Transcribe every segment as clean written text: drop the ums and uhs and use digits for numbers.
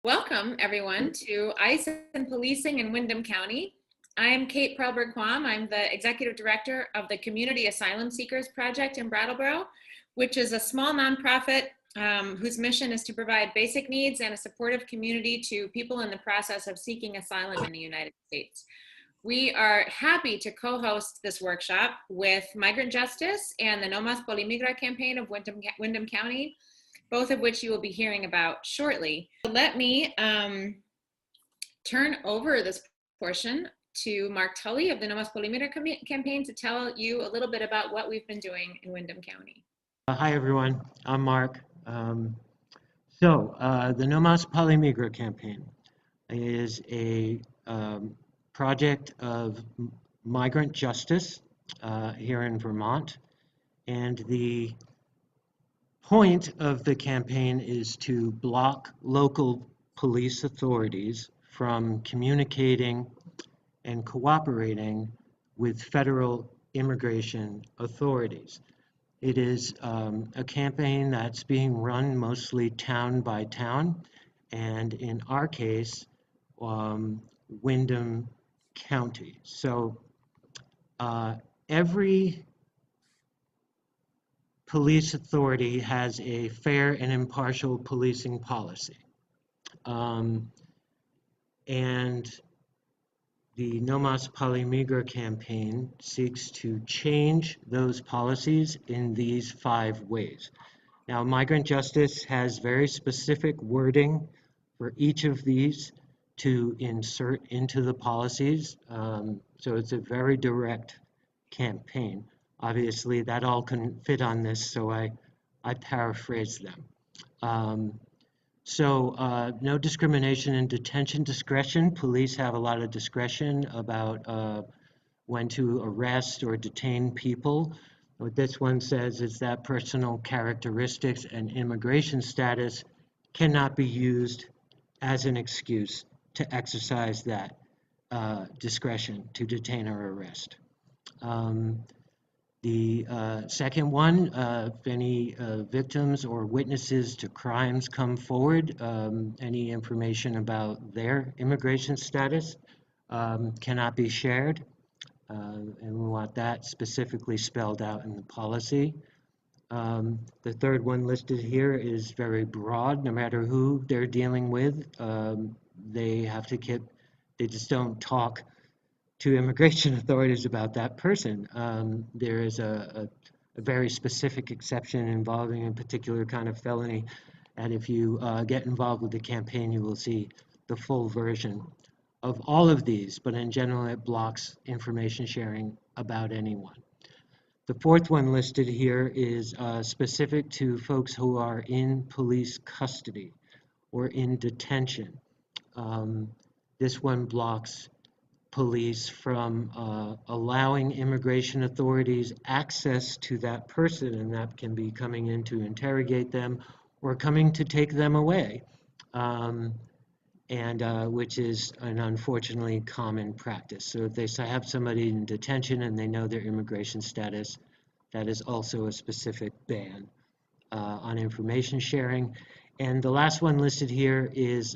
Welcome, everyone, to ICE and Policing in Windham County. I am Kate Prelberg-Quam. I'm the Executive Director of the Community Asylum Seekers Project in Brattleboro, which is a small nonprofit whose mission is to provide basic needs and a supportive community to people in the process of seeking asylum in the United States. We are happy to co-host this workshop with Migrant Justice and the No Mas Polimigra campaign of Windham County, both of which you will be hearing about shortly. Let me turn over this portion to Mark Tully of the No Mas Polimigra campaign to tell you a little bit about what we've been doing in Windham County. Hi, everyone. I'm Mark. The No Mas Polimigra campaign is a project of Migrant Justice here in Vermont, and the point of the campaign is to block local police authorities from communicating and cooperating with federal immigration authorities. It is a campaign that's being run mostly town by town, and in our case, Windham County. So every police authority has a fair and impartial policing policy. And the No Mas Polimigra campaign seeks to change those policies in these 5 ways. Now, Migrant Justice has very specific wording for each of these to insert into the policies. So it's a very direct campaign. Obviously, that all couldn't fit on this, so I paraphrased them. No discrimination in detention discretion. Police have a lot of discretion about when to arrest or detain people. What this one says is that personal characteristics and immigration status cannot be used as an excuse to exercise that discretion to detain or arrest. The second one, if any victims or witnesses to crimes come forward, any information about their immigration status cannot be shared, and we want that specifically spelled out in the policy. The third one listed here is very broad. No matter who they're dealing with, they just don't talk to immigration authorities about that person. There is a very specific exception involving a particular kind of felony, and if you get involved with the campaign, you will see the full version of all of these, but in general, it blocks information sharing about anyone. The fourth one listed here is specific to folks who are in police custody or in detention. This one blocks police from allowing immigration authorities access to that person, and that can be coming in to interrogate them or coming to take them away, which is an unfortunately common practice. So if they have somebody in detention and they know their immigration status, that is also a specific ban on information sharing. And the last one listed here is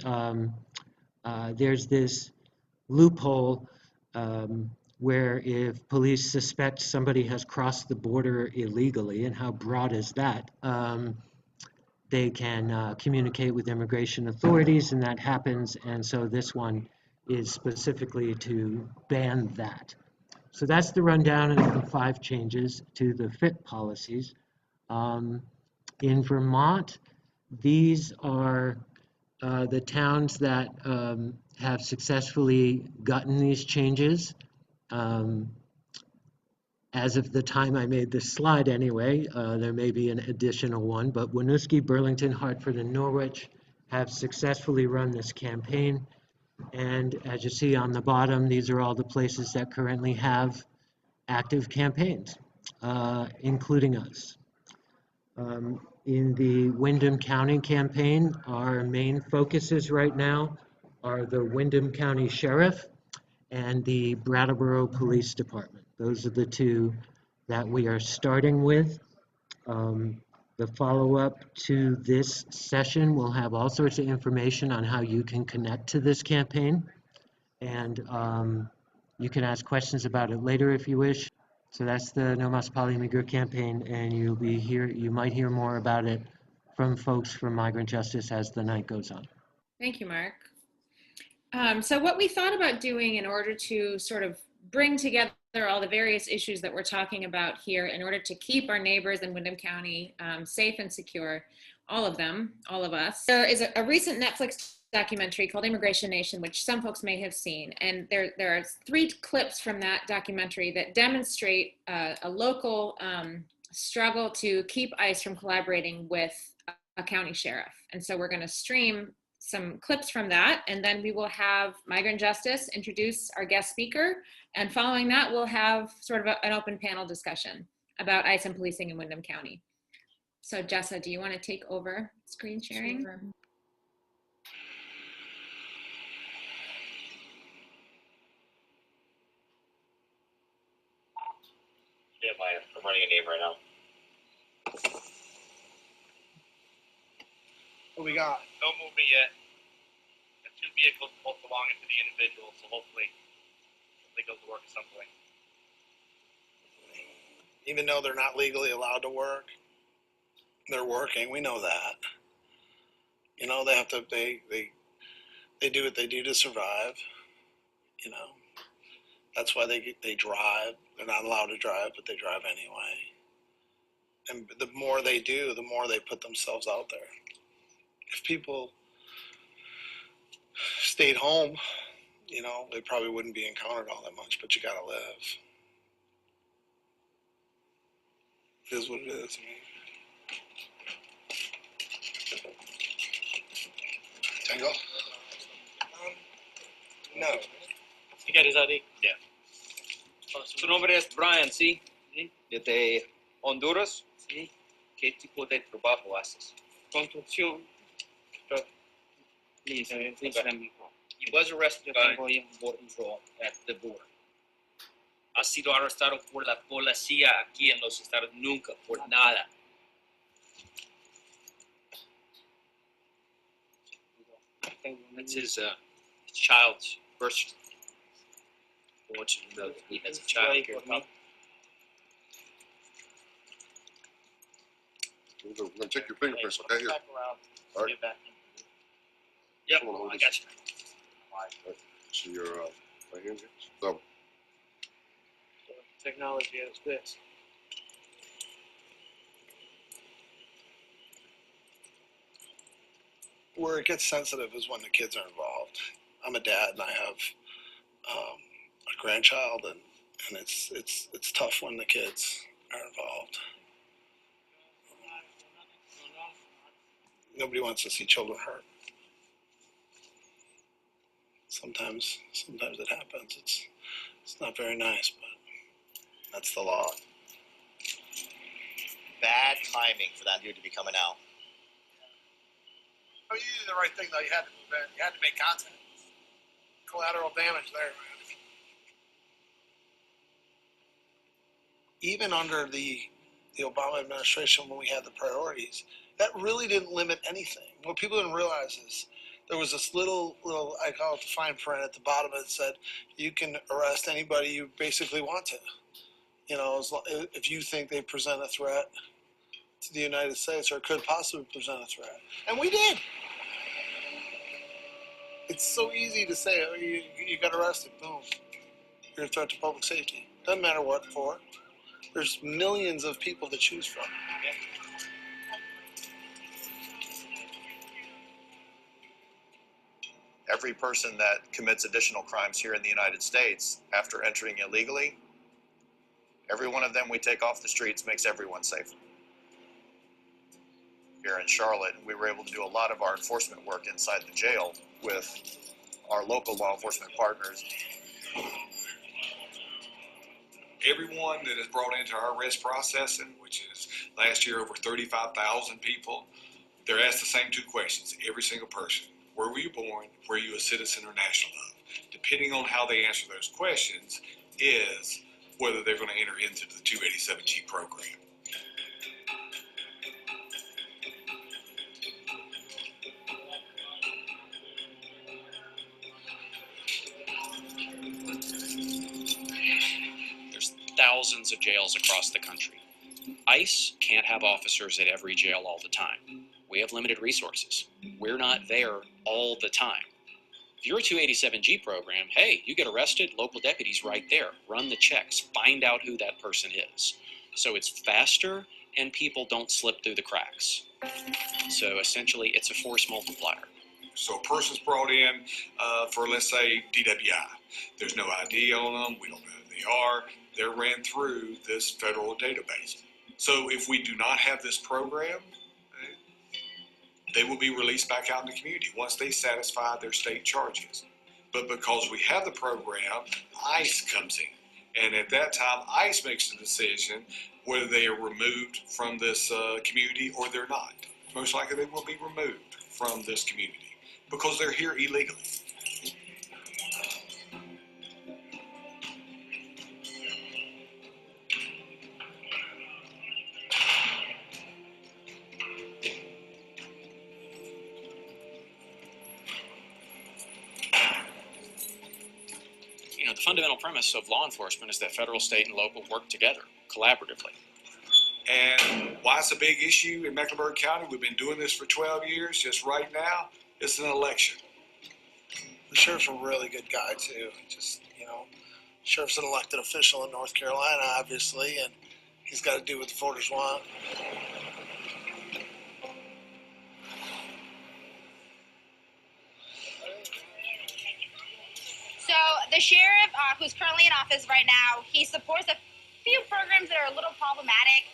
there's this loophole where if police suspect somebody has crossed the border illegally, and how broad is that, they can communicate with immigration authorities, and that happens, and so this one is specifically to ban that. So that's the rundown of the 5 changes to the FIT policies. In Vermont, these are the towns that have successfully gotten these changes. As of the time I made this slide anyway, there may be an additional one, but Winooski, Burlington, Hartford, and Norwich have successfully run this campaign. And as you see on the bottom, these are all the places that currently have active campaigns, including us. In the Windham County campaign, our main focuses right now are the Windham County Sheriff and the Brattleboro Police Department. Those are the 2 that we are starting with. The follow-up to this session will have all sorts of information on how you can connect to this campaign. And you can ask questions about it later if you wish. So that's the No Mas Polimigra campaign, and you might hear more about it from folks from Migrant Justice as the night goes on. Thank you, Mark. So what we thought about doing in order to sort of bring together all the various issues that we're talking about here in order to keep our neighbors in Windham County safe and secure, all of them, all of us. There is a recent Netflix documentary called Immigration Nation, which some folks may have seen. And there are 3 clips from that documentary that demonstrate a local struggle to keep ICE from collaborating with a county sheriff. And so we're going to stream some clips from that, and then we will have Migrant Justice introduce our guest speaker, and following that we'll have sort of an open panel discussion about ICE and policing in Windham County. So Jessa, do you want to take over screen sharing? Sure. Yeah, I'm running a name right now. What we got? No movement yet. Got 2 vehicles both belonging to the individual, so hopefully they go to work at some point. Even though they're not legally allowed to work, they're working. We know that. You know, they have to. They do what they do to survive. You know, that's why they drive. They're not allowed to drive, but they drive anyway. And the more they do, the more they put themselves out there. If people stayed home, you know, they probably wouldn't be encountered all that much, but you gotta live. It is what it is. Tango? No. You got his ID? Yeah. Su nombre es Brian, ¿sí? Desde Honduras. Sí. ¿Qué tipo de trabajo haces? Construcción. He was arrested by border control at the border. Ha sido arrestado por la policía aquí en los Estados Unidos, nunca por nada. That's his child's birth certificate. I want you to know that he has a child here. We're gonna check your fingerprints, okay? Here. All right. Yep, Hold on, I got you. So your right hand. So Technology is this. Where it gets sensitive is when the kids are involved. I'm a dad and I have a grandchild, and it's tough when the kids are involved. Nobody wants to see children hurt. Sometimes it happens. It's not very nice, but that's the law. Bad timing for that dude to be coming out. Oh, you did the right thing though. You had to make contact. Collateral damage there, man. Even under the Obama administration, when we had the priorities, that really didn't limit anything. What people didn't realize is there was this little I call it the fine print at the bottom that said you can arrest anybody you basically want to. You know, if you think they present a threat to the United States or could possibly present a threat. And we did. It's so easy to say, oh, you got arrested, boom. You're a threat to public safety. Doesn't matter what for. There's millions of people to choose from. Every person that commits additional crimes here in the United States after entering illegally, every one of them we take off the streets makes everyone safer. Here in Charlotte, we were able to do a lot of our enforcement work inside the jail with our local law enforcement partners. Everyone that is brought into our arrest processing, which is last year over 35,000 people, they're asked the same 2 questions, every single person. Where were you born? Were you a citizen or national of? Depending on how they answer those questions is whether they're going to enter into the 287G program. thousands of jails across the country. ICE can't have officers at every jail all the time. We have limited resources. We're not there all the time. If you're a 287G program, hey, you get arrested, local deputies right there, run the checks, find out who that person is. So it's faster and people don't slip through the cracks. So essentially it's a force multiplier. So a person's brought in for, let's say, DWI. There's no ID on them. We don't know who they are. They're ran through this federal database. So if we do not have this program, they will be released back out in the community once they satisfy their state charges. But because we have the program, ICE comes in. And at that time, ICE makes the decision whether they are removed from this community or they're not. Most likely they will be removed from this community because they're here illegally. You know, the fundamental premise of law enforcement is that federal, state, and local work together, collaboratively. And why it's a big issue in Mecklenburg County, we've been doing this for 12 years. Just right now, it's an election. The sheriff's a really good guy too. Just, you know, sheriff's an elected official in North Carolina, obviously, and he's got to do what the voters want. So the sheriff, who's currently in office right now, he supports a few programs that are a little problematic.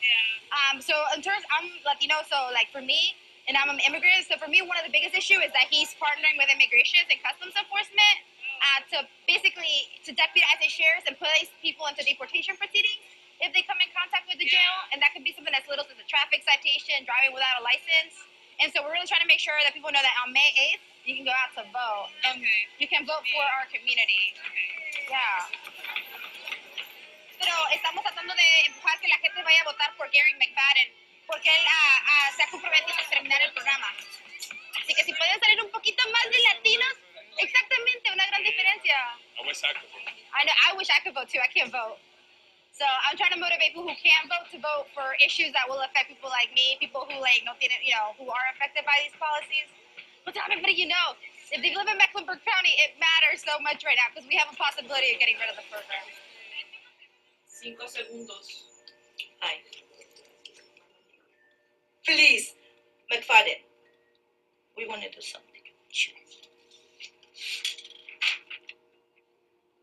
So in terms, I'm Latino, so like for me, and I'm an immigrant, so for me, one of the biggest issues is that he's partnering with immigration and customs enforcement to basically to deputize the sheriffs and place people into deportation proceedings if they come in contact with the jail, and that could be something as little as a traffic citation, driving without a license. And so we're really trying to make sure that people know that on May 8th, you can go out to vote, and you can vote for our community. Yeah. Pero estamos tratando de empujar que la gente vaya a votar por Gary McFadden, porque él se ha comprometido a terminar el programa. Así que si pueden salir un poquito más de latinos, exactamente, una gran diferencia. I wish I could vote. I know, I wish I could vote too, I can't vote. So I'm trying to motivate people who can vote to vote for issues that will affect people like me, people who like no tienen, you know, who are affected by these policies. But tell everybody you know, if they live in Mecklenburg County, it matters so much right now because we have a possibility of getting rid of the program. 5 segundos. Hi. Please, McFadden, we want to do something. Sure.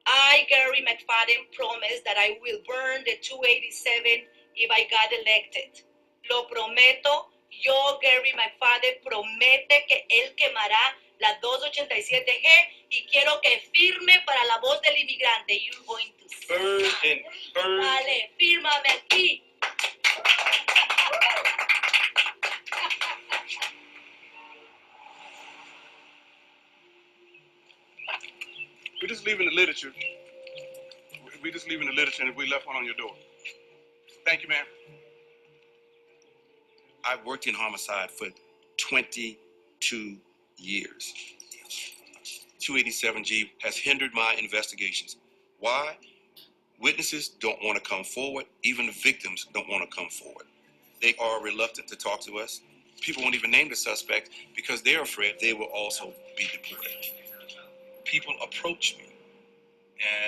I, Gary McFadden, promise that I will burn the 287 if I got elected. Lo prometo. Yo, Gary McFadden, promete que él quemará la 287G y quiero que firme para la voz del inmigrante. You're going to see. Burn and burn. Dale, fírmame aquí. We're just leaving the literature. We're just leaving the literature, and we left one on your door. Thank you, ma'am. I've worked in homicide for 22 years. 287G has hindered my investigations. Why? Witnesses don't want to come forward. Even the victims don't want to come forward. They are reluctant to talk to us. People won't even name the suspect because they're afraid they will also be deported. People approach me,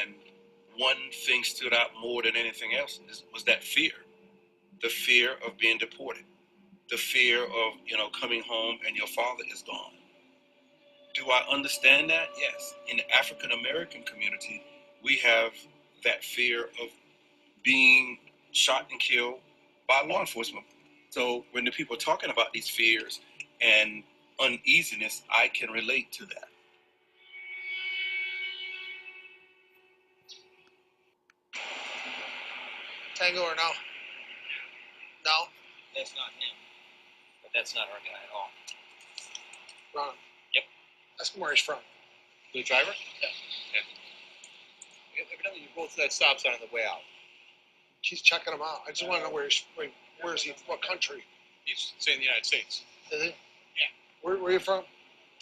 and one thing stood out more than anything else was that fear. The fear of being deported. The fear of, coming home and your father is gone. Do I understand that? Yes. In the African American community, we have that fear of being shot and killed by law enforcement. So when the people are talking about these fears and uneasiness, I can relate to that. Tango or no? No? That's not him. But that's not our guy at all. Ron. Yep. Ask him where he's from. The driver? Yeah. Evidently, you both at stop sign on the way out. She's checking him out. I just want to know where is he, what country? He's saying the United States. Is he? Yeah. Where are you from?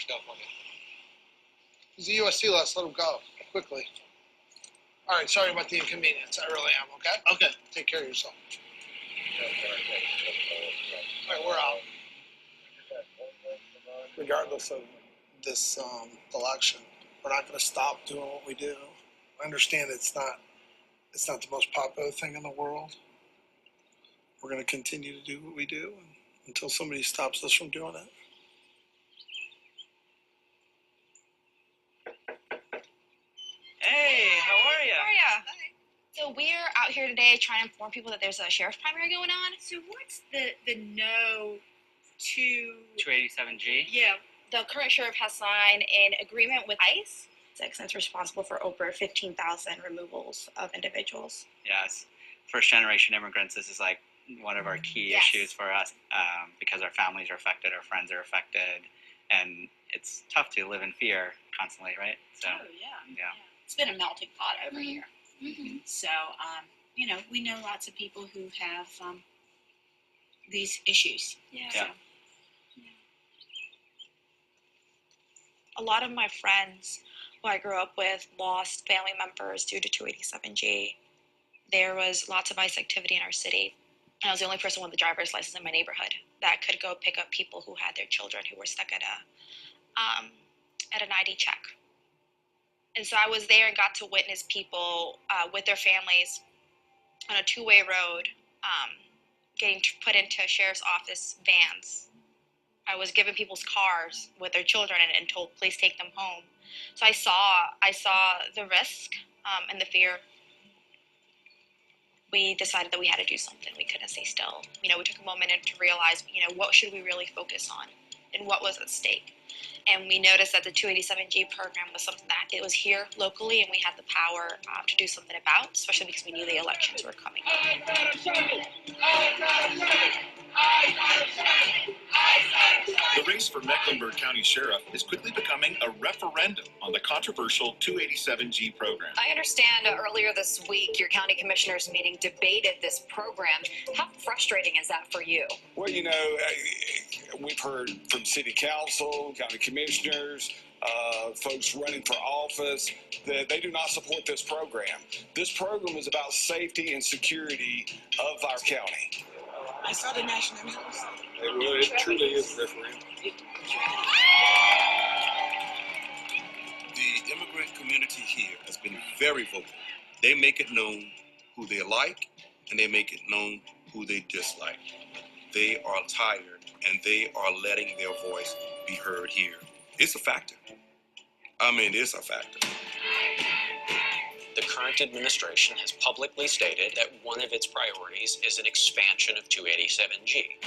California. He's a USC, let's let him go quickly. All right, sorry about the inconvenience. I really am, okay? Okay, take care of yourself. All right, we're out. Regardless of this election, we're not going to stop doing what we do. I understand it's not the most popular thing in the world. We're going to continue to do what we do until somebody stops us from doing it. Hey, how are you? How are ya? So we're out here today trying to inform people that there's a sheriff's primary going on. So what's the no to 287G? Yeah. The current sheriff has signed an agreement with ICE. And it's responsible for over 15,000 removals of individuals. Yes. First generation immigrants, this is like one of our key issues for us because our families are affected, our friends are affected, and it's tough to live in fear constantly, right? So, yeah. It's been a melting pot over here. So, you know, we know lots of people who have these issues. Yeah. So, a lot of my friends who I grew up with lost family members due to 287G. There was lots of ICE activity in our city. And I was the only person with a driver's license in my neighborhood that could go pick up people who had their children who were stuck at an ID check. And so I was there and got to witness people with their families on a two-way road getting put into sheriff's office vans. I was given people's cars with their children and told, please take them home. So I saw the risk and the fear. We decided that we had to do something. We couldn't stay still. You know, we took a moment to realize, you know, what should we really focus on and what was at stake. And we noticed that the 287G program was something that it was here locally and we had the power to do something about, especially because we knew the elections were coming. The race for Mecklenburg County Sheriff is quickly becoming a referendum on the controversial 287G program. I understand earlier this week your county commissioners meeting debated this program. How frustrating is that for you? Well, you know, we've heard from city council, county commissioners, folks running for office, that they do not support this program. This program is about safety and security of our county. I saw the national news. It truly is a referendum. The immigrant community here has been very vocal. They make it known who they like, and they make it known who they dislike. They are tired, and they are letting their voice be heard here. It's a factor. I mean, it's a factor. The current administration has publicly stated that one of its priorities is an expansion of 287G.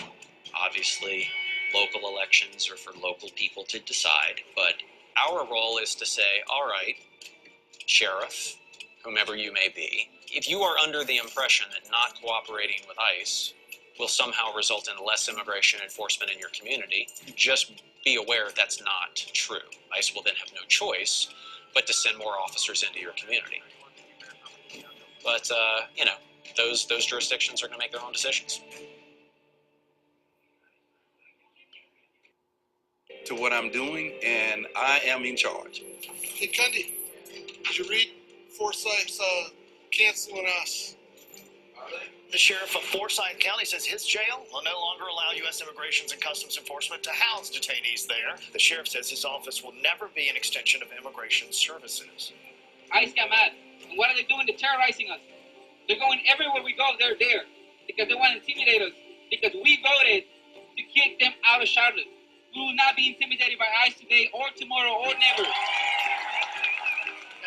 Obviously, local elections are for local people to decide, but our role is to say, all right, sheriff, whomever you may be, if you are under the impression that not cooperating with ICE will somehow result in less immigration enforcement in your community, just be aware that's not true. ICE will then have no choice but to send more officers into your community. But, you know, those jurisdictions are going to make their own decisions. To what I'm doing, and I am in charge. Hey, Cundy, did you read Forsyth's canceling us? The sheriff of Forsyth County says his jail will no longer allow U.S. Immigrations and Customs Enforcement to house detainees there. The sheriff says his office will never be an extension of Immigration Services. ICE got mad. And what are they doing? They're terrorizing us. They're going everywhere we go. They're there because they want to intimidate us. Because we voted to kick them out of Charlotte. We will not be intimidated by ICE today or tomorrow or never.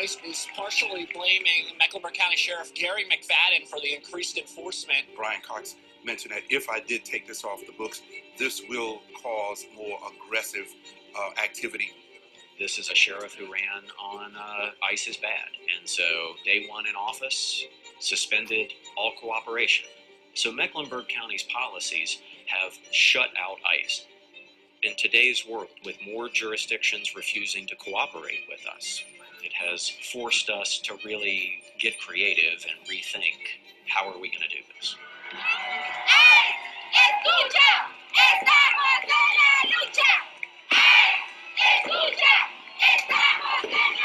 ICE is partially blaming Mecklenburg County Sheriff Gary McFadden for the increased enforcement. Brian Cox mentioned that if I did take this off the books, this will cause more aggressive activity. This is a sheriff who ran on ICE is bad. And so day one in office, suspended all cooperation. So Mecklenburg County's policies have shut out ICE. In today's world, with more jurisdictions refusing to cooperate with us, it has forced us to really get creative and rethink how are we going to do this.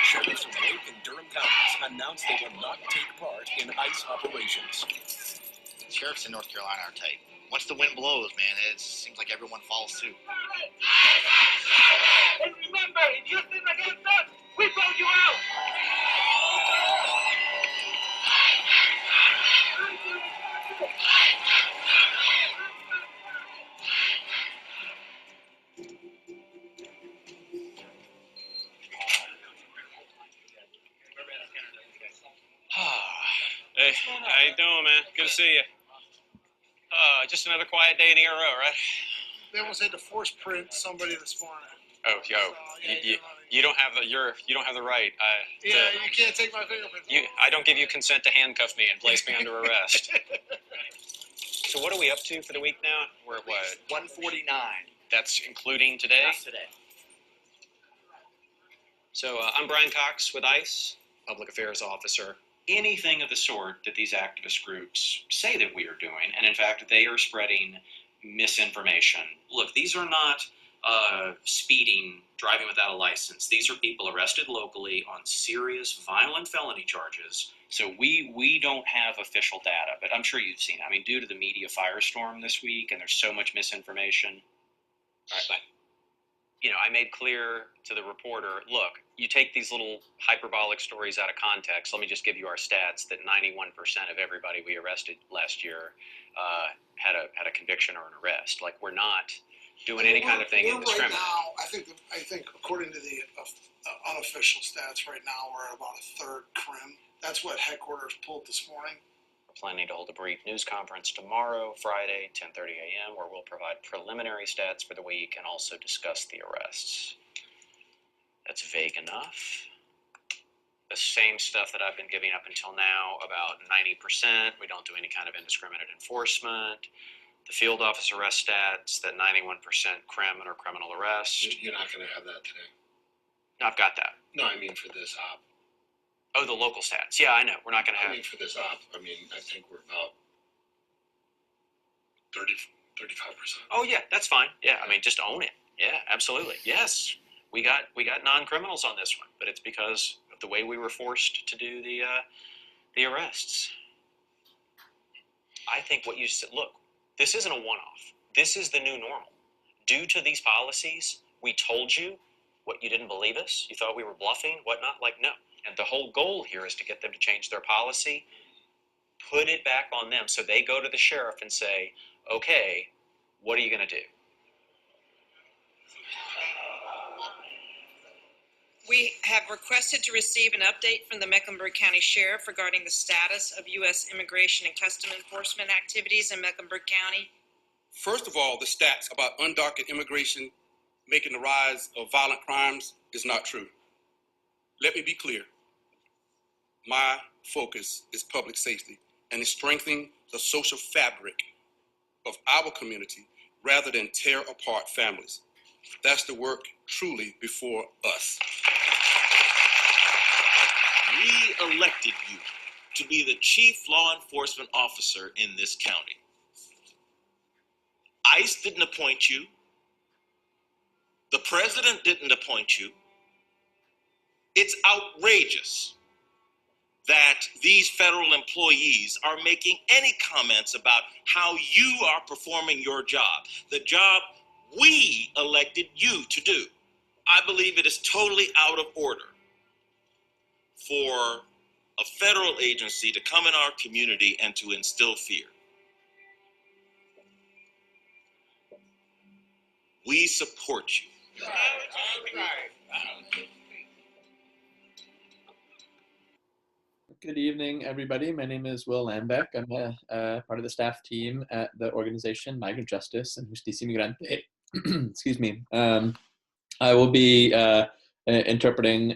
Sheriffs of Lake and Durham counties announced they will not situations. Sheriffs in North Carolina are tight. Once the wind blows, man, it seems like everyone follows suit. And remember, if you sin against us, we vote you out. Hey, how you doing, man? Good to see you. Just another quiet day in ERO, right? They almost had to force print somebody this morning. Oh, yo, you don't have the you don't have the right. You can't take my fingerprints. I don't give you consent to handcuff me and place me under arrest. So what are we up to for the week now? We're at what? 149. That's including today? That's today. So I'm Brian Cox with ICE, Public Affairs Officer. Anything of the sort that these activist groups say that we are doing, and in fact, they are spreading misinformation. Look, these are not speeding, driving without a license. These are people arrested locally on serious violent felony charges. So we don't have official data, but I'm sure you've seen it. I mean, due to the media firestorm this week, and there's so much misinformation. All right, bye. You know, I made clear to the reporter, look, you take these little hyperbolic stories out of context. Let me just give you our stats that 91% of everybody we arrested last year had a conviction or an arrest. Like, we're not doing any kind of thing indiscriminate. Right now, I think according to the unofficial stats right now, we're at about a third crim. That's what headquarters pulled this morning. We're planning to hold a brief news conference tomorrow, Friday, 10:30 a.m., where we'll provide preliminary stats for the week and also discuss the arrests. That's vague enough. The same stuff that I've been giving up until now, about 90%. We don't do any kind of indiscriminate enforcement. The field office arrest stats, that 91% crim or criminal arrest. You're not going to have that today. No, I've got that. No, I mean for this op. Oh, the local stats. Yeah, I know. We're not going to have. I mean for this op. I mean, I think we're about 35%. Oh yeah, that's fine. Yeah, I mean, just own it. Yeah, absolutely. Yes, we got non-criminals on this one, but it's because of the way we were forced to do the arrests. I think what you said. Look, this isn't a one-off. This is the new normal. Due to these policies, we told you what, you didn't believe us. You thought we were bluffing, whatnot. Like, no. And the whole goal here is to get them to change their policy, put it back on them, so they go to the sheriff and say, okay, what are you going to do? We have requested to receive an update from the Mecklenburg County Sheriff regarding the status of U.S. immigration and custom enforcement activities in Mecklenburg County. First of all, the stats about undocumented immigration making the rise of violent crimes is not true. Let me be clear. My focus is public safety and is strengthening the social fabric of our community rather than tear apart families. That's the work truly before us. We elected you to be the chief law enforcement officer in this county. ICE didn't appoint you. The president didn't appoint you. It's outrageous that these federal employees are making any comments about how you are performing your job, the job we elected you to do. I believe it is totally out of order for a federal agency to come in our community and to instill fear. We support you. Good evening, everybody. My name is Will Lambeck. I'm a part of the staff team at the organization Migrant Justice and Justicia Migrante. Excuse me. I will be interpreting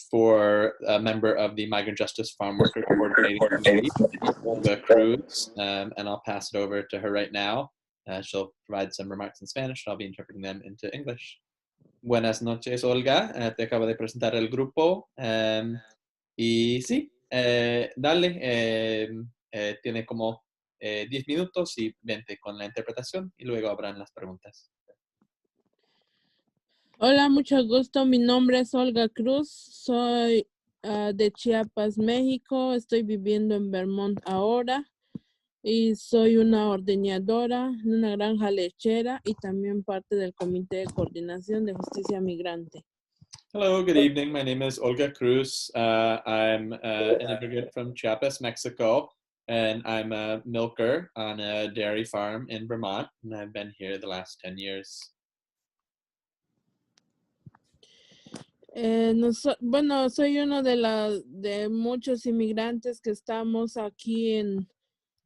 for a member of the Migrant Justice Farmworker Coordinating Committee, Olga Cruz, and I'll pass it over to her right now. She'll provide some remarks in Spanish, and I'll be interpreting them into English. Buenas noches, Olga. Te acabo de presentar el grupo. Y sí, dale, tiene como 10 minutos y vente con la interpretación y luego habrán las preguntas. Hola, mucho gusto. Mi nombre es Olga Cruz. Soy de Chiapas, México. Estoy viviendo en Vermont ahora y soy una ordeñadora en una granja lechera y también parte del Comité de Coordinación de Justicia Migrante. Hello, good evening. My name is Olga Cruz. I'm an immigrant from Chiapas, Mexico, and I'm a milker on a dairy farm in Vermont, and I've been here the last 10 years. Bueno, soy uno de muchos inmigrantes que estamos aquí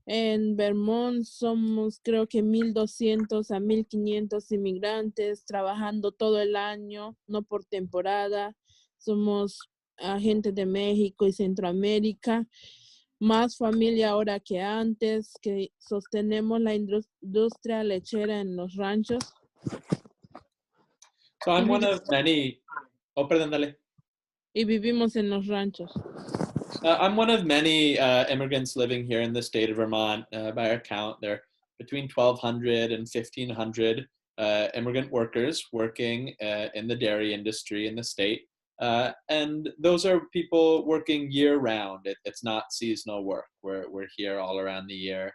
en Vermont. Somos creo que 1,200 a 1,500 inmigrantes trabajando todo el año, no por temporada. Somos gente de México y Centroamérica, más familia ahora que antes, que sostenemos la industria lechera en los ranchos. So I'm one of many. Oh, perdón, dale. Y vivimos en los ranchos. I'm one of many immigrants living here in the state of Vermont. By our count, there are between 1,200 and 1,500 immigrant workers working in the dairy industry in the state. And those are people working year-round. It's not seasonal work. We're here all around the year.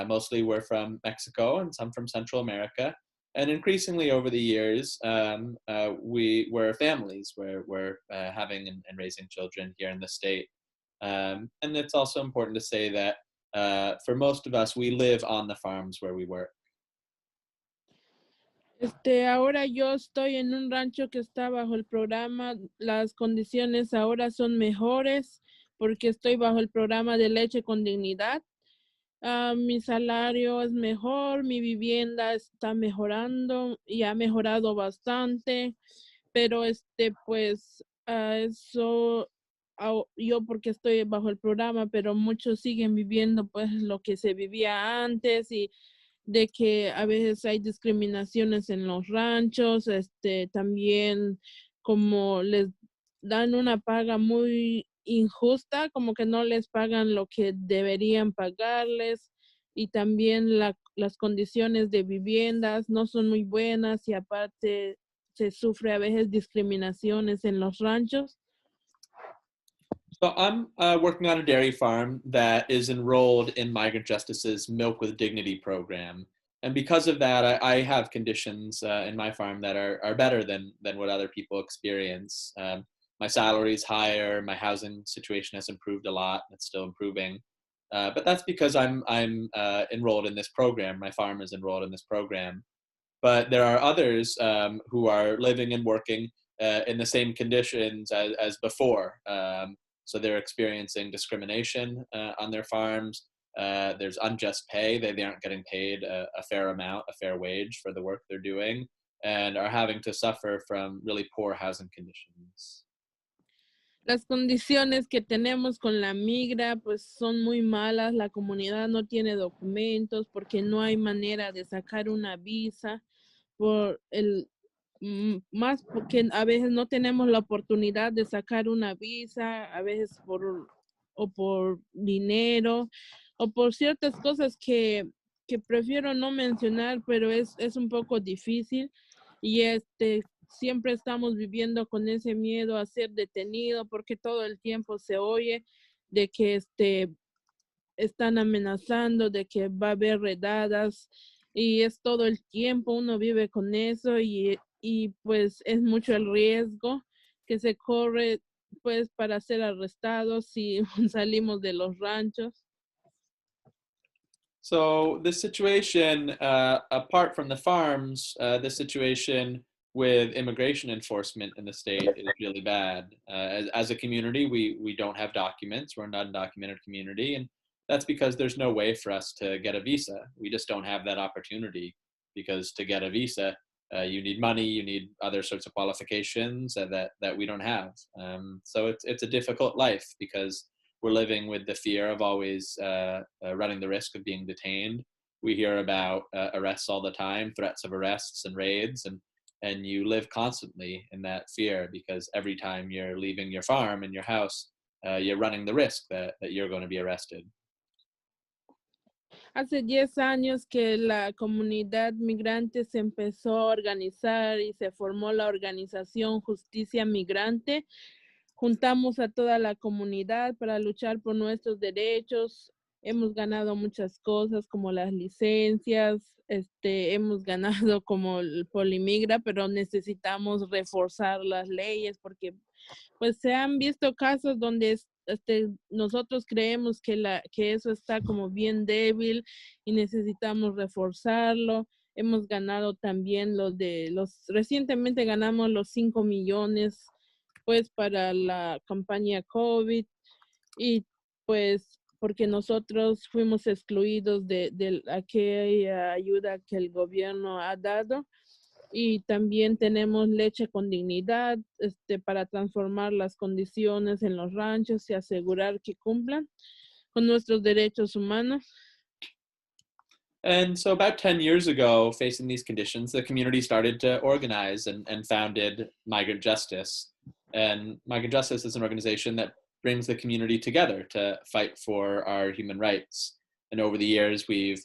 Mostly we're from Mexico and some from Central America. And increasingly over the years, we're families. We're having and raising children here in the state. And it's also important to say that for most of us, we live on the farms where we work. Ahora yo estoy en un rancho que está bajo el programa. Las condiciones ahora son mejores porque estoy bajo el programa de leche con dignidad. Mi salario es mejor, mi vivienda está mejorando y ha mejorado bastante, pero pues eso yo porque estoy bajo el programa, pero muchos siguen viviendo pues lo que se vivía antes y de que a veces hay discriminaciones en los ranchos, también como les dan una paga muy injusta, como que no les pagan lo que deberían pagarles y también las condiciones de viviendas no son muy buenas y aparte se sufre a veces discriminaciones en los ranchos. So I'm working on a dairy farm that is enrolled in Migrant Justice's Milk with Dignity program. And because of that, I have conditions in my farm that are better than what other people experience. My salary is higher, my housing situation has improved a lot, it's still improving. But that's because I'm enrolled in this program, my farm is enrolled in this program. But there are others who are living and working in the same conditions as before. So they're experiencing discrimination on their farms. There's unjust pay. They aren't getting paid a fair amount, a fair wage for the work they're doing, and are having to suffer from really poor housing conditions. Las condiciones que tenemos con la migra pues son muy malas. La comunidad no tiene documentos porque no hay manera de sacar una visa más porque a veces no tenemos la oportunidad de sacar una visa, a veces por dinero o por ciertas cosas que prefiero no mencionar, pero es un poco difícil y siempre estamos viviendo con ese miedo a ser detenido porque todo el tiempo se oye de que están amenazando, de que va a haber redadas y es todo el tiempo uno vive con eso y pues es mucho el riesgo que se corre pues para ser arrestados si salimos de los ranchos. So the situation, apart from the farms, the situation with immigration enforcement in the state is really bad. As a community, we don't have documents. We're not an undocumented community, and that's because there's no way for us to get a visa. We just don't have that opportunity because to get a visa, you need money, you need other sorts of qualifications that we don't have. So it's a difficult life because we're living with the fear of always running the risk of being detained. We hear about arrests all the time, threats of arrests and raids, and you live constantly in that fear because every time you're leaving your farm and your house, you're running the risk that you're going to be arrested. Hace 10 años que la comunidad migrante se empezó a organizar y se formó la organización Justicia Migrante. juntamos a toda la comunidad para luchar por nuestros derechos. Hemos ganado muchas cosas como las licencias, hemos ganado como el Polimigra, pero necesitamos reforzar las leyes porque pues se han visto casos donde nosotros creemos que eso está como bien débil y necesitamos reforzarlo. Hemos ganado también recientemente ganamos los 5 millones pues para la campaña COVID y pues porque nosotros fuimos excluidos de aquella ayuda que el gobierno ha dado. Y también tenemos leche con dignidad para transformar las condiciones en los ranchos y asegurar que cumplan con nuestros derechos humanos. And so about 10 years ago, facing these conditions, the community started to organize and founded Migrant Justice. And Migrant Justice is an organization that brings the community together to fight for our human rights. And over the years, we've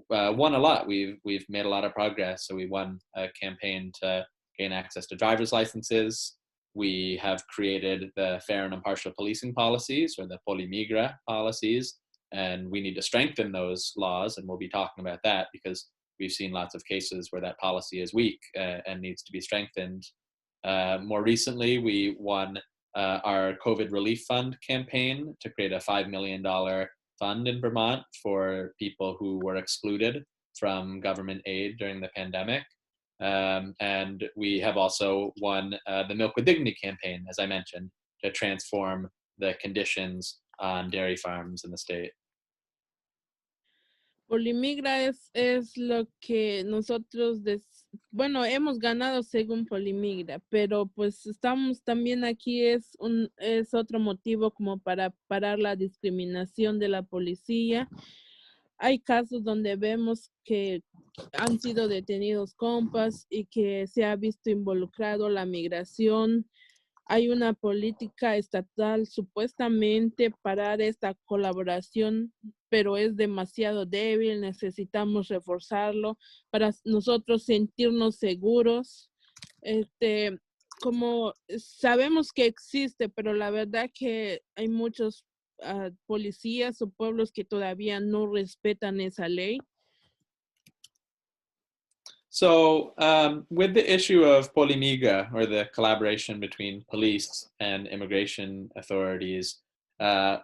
won a lot. We've made a lot of progress. So we won a campaign to gain access to driver's licenses. We have created the fair and impartial policing policies, or the Polimigra policies, and we need to strengthen those laws, and we'll be talking about that because we've seen lots of cases where that policy is weak and needs to be strengthened. More recently, we won our COVID Relief Fund campaign to create a $5 million fund in Vermont for people who were excluded from government aid during the pandemic. And we have also won the Milk with Dignity campaign, as I mentioned, to transform the conditions on dairy farms in the state. Polimigra es lo que nosotros, hemos ganado según Polimigra, pero pues estamos también aquí, es otro motivo como para parar la discriminación de la policía. Hay casos donde vemos que han sido detenidos compas y que se ha visto involucrado la migración. Hay una política estatal supuestamente parar esta colaboración, pero es demasiado débil, necesitamos reforzarlo para nosotros sentirnos seguros. Como sabemos que existe, pero la verdad que hay muchos policías o pueblos que todavía no respetan esa ley. So with the issue of Polimigra, or the collaboration between police and immigration authorities,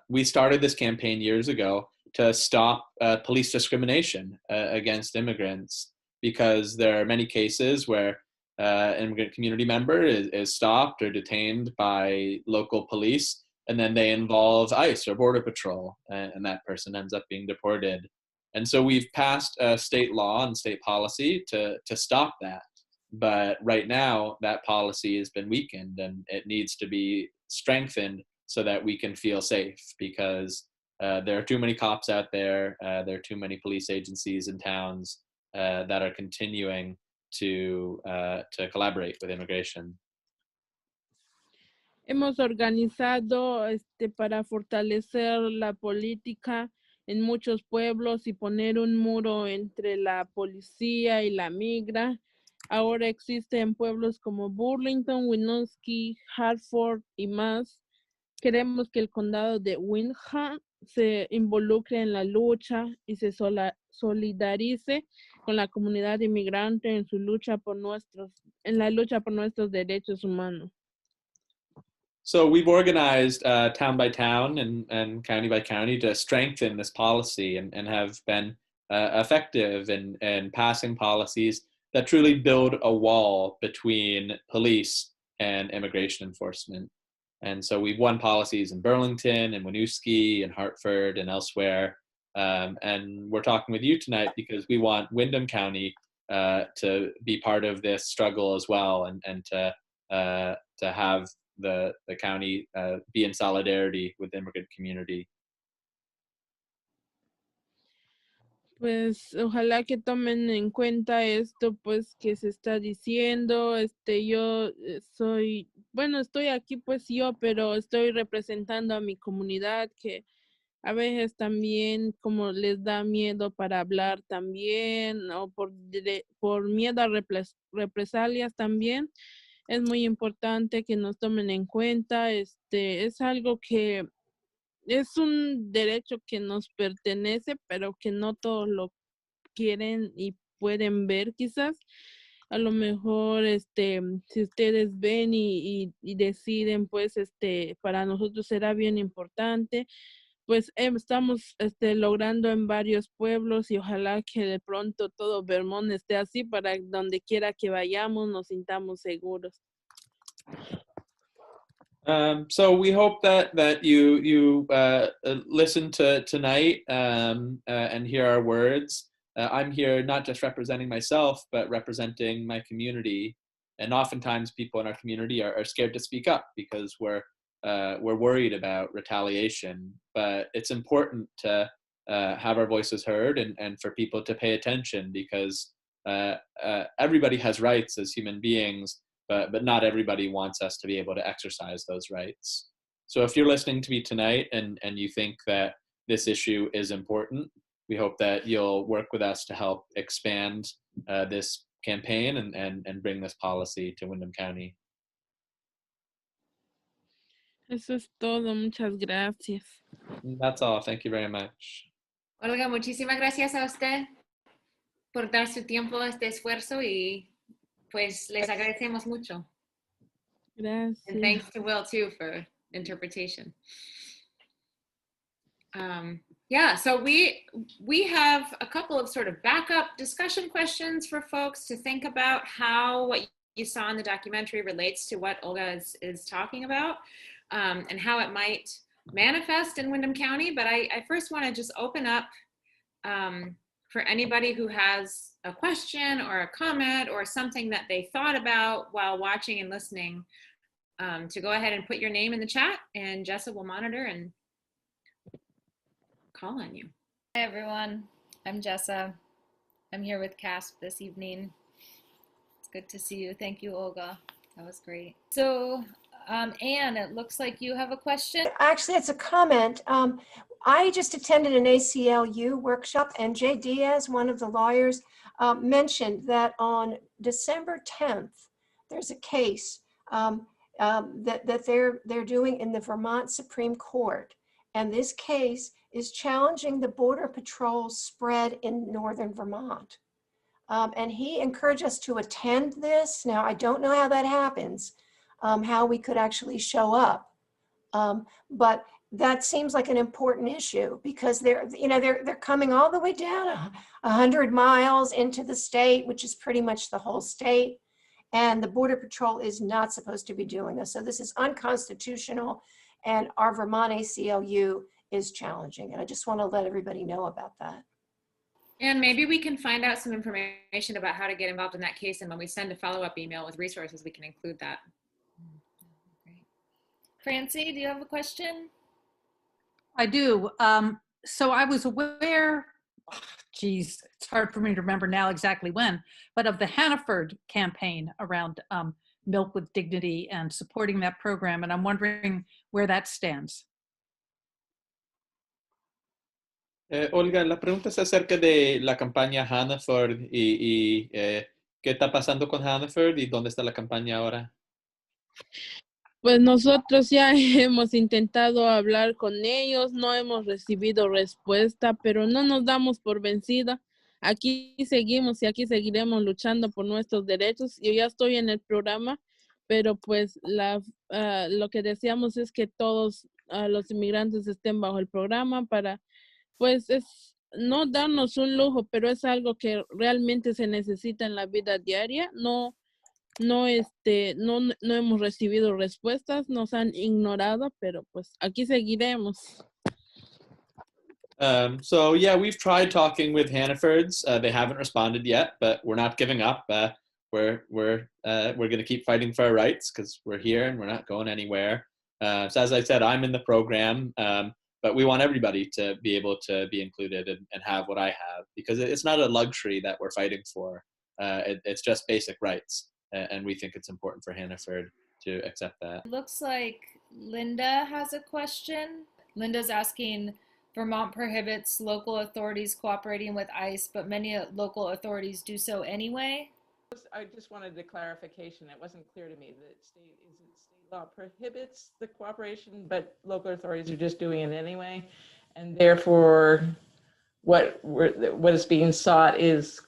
we started this campaign years ago to stop police discrimination against immigrants, because there are many cases where an immigrant community member is stopped or detained by local police, and then they involve ICE or Border Patrol, and that person ends up being deported. And so we've passed a state law and state policy to stop that. But right now, that policy has been weakened, and it needs to be strengthened so that we can feel safe, because there are too many cops out there. There are too many police agencies in towns that are continuing to collaborate with immigration. Hemos organizado para fortalecer la política en muchos pueblos y poner un muro entre la policía y la migra. Ahora existe en pueblos como Burlington, Winooski, Hartford y más. Queremos que el condado de Windham se involucre en la lucha y se solidarice con la comunidad inmigrante en la lucha por nuestros derechos humanos. So we've organized town by town and county by county to strengthen this policy, and have been effective in passing policies that truly build a wall between police and immigration enforcement. And so we've won policies in Burlington and Winooski and Hartford and elsewhere. And we're talking with you tonight because we want Windham County to be part of this struggle as well, and to have the county be in solidarity with the immigrant community. Pues ojalá que tomen en cuenta esto, pues que se está diciendo. Yo estoy aquí pues yo, pero estoy representando a mi comunidad, que a veces también como les da miedo para hablar también, o por miedo a represalias también. es muy importante que nos tomen en cuenta. Es algo que es un derecho que nos pertenece, pero que no todos lo quieren y pueden ver quizás. A lo mejor, si ustedes ven y deciden, pues, para nosotros será bien importante. Pues estamos logrando en varios pueblos y ojalá que de pronto todo Vermont esté así para donde quiera que vayamos nos sintamos seguros. So we hope that you listen to tonight and hear our words. I'm here not just representing myself, but representing my community. And oftentimes, people in our community are scared to speak up because we're worried about retaliation. But it's important to have our voices heard and for people to pay attention because everybody has rights as human beings. But not everybody wants us to be able to exercise those rights. So if you're listening to me tonight and you think that this issue is important, we hope that you'll work with us to help expand this campaign and bring this policy to Windham County. Eso es todo. Muchas gracias. That's all. Thank you very much. Olga, muchísimas gracias a usted por dar su tiempo, este esfuerzo y pues les agradecemos mucho. Gracias. And thanks to Will too for interpretation. Yeah, so we have a couple of sort of backup discussion questions for folks to think about how what you saw in the documentary relates to what Olga is talking about and how it might manifest in Windham County. But I first want to just open up for anybody who has a question or a comment or something that they thought about while watching and listening, to go ahead and put your name in the chat and Jessa will monitor and call on you. Hi everyone, I'm Jessa. I'm here with CASP this evening. It's good to see you. Thank you, Olga. That was great. So, Anne, it looks like you have a question. Actually, it's a comment. I just attended an ACLU workshop and Jay Diaz, one of the lawyers, mentioned that on December 10th, there's a case that they're doing in the Vermont Supreme Court. And this case is challenging the Border Patrol's spread in northern Vermont. And he encouraged us to attend this. Now, I don't know how that happens, how we could actually show up. But that seems like an important issue because they're coming all the way down 100 miles into the state, which is pretty much the whole state. And the Border Patrol is not supposed to be doing this. So this is unconstitutional. And our Vermont ACLU is challenging. And I just want to let everybody know about that. And maybe we can find out some information about how to get involved in that case. And when we send a follow-up email with resources, we can include that. Great. Francie, do you have a question? I do. So I was aware, geez, it's hard for me to remember now exactly when, but of the Hannaford campaign around Milk with Dignity and supporting that program. And I'm wondering where that stands. Olga, la pregunta es acerca de la campaña Hannaford y qué está pasando con Hannaford y dónde está la campaña ahora. Pues nosotros ya hemos intentado hablar con ellos, no hemos recibido respuesta, pero no nos damos por vencida. Aquí seguimos y aquí seguiremos luchando por nuestros derechos. Yo ya estoy en el programa, pero pues lo que deseamos es que todos los inmigrantes estén bajo el programa para, pues es no darnos un lujo, pero es algo que realmente se necesita en la vida diaria. No hemos recibido respuestas, nos han ignorado, pero pues aquí seguiremos. So yeah, we've tried talking with Hannafords. They haven't responded yet, but we're not giving up. We're going to keep fighting for our rights because we're here and we're not going anywhere. So as I said, I'm in the program, but we want everybody to be able to be included and have what I have because it's not a luxury that we're fighting for. It's just basic rights. And we think it's important for Hannaford to accept that. Looks like Linda has a question. Linda's asking, Vermont prohibits local authorities cooperating with ICE, but many local authorities do so anyway. I just wanted a clarification. It wasn't clear to me that state law prohibits the cooperation, but local authorities are just doing it anyway, and therefore, what is being sought is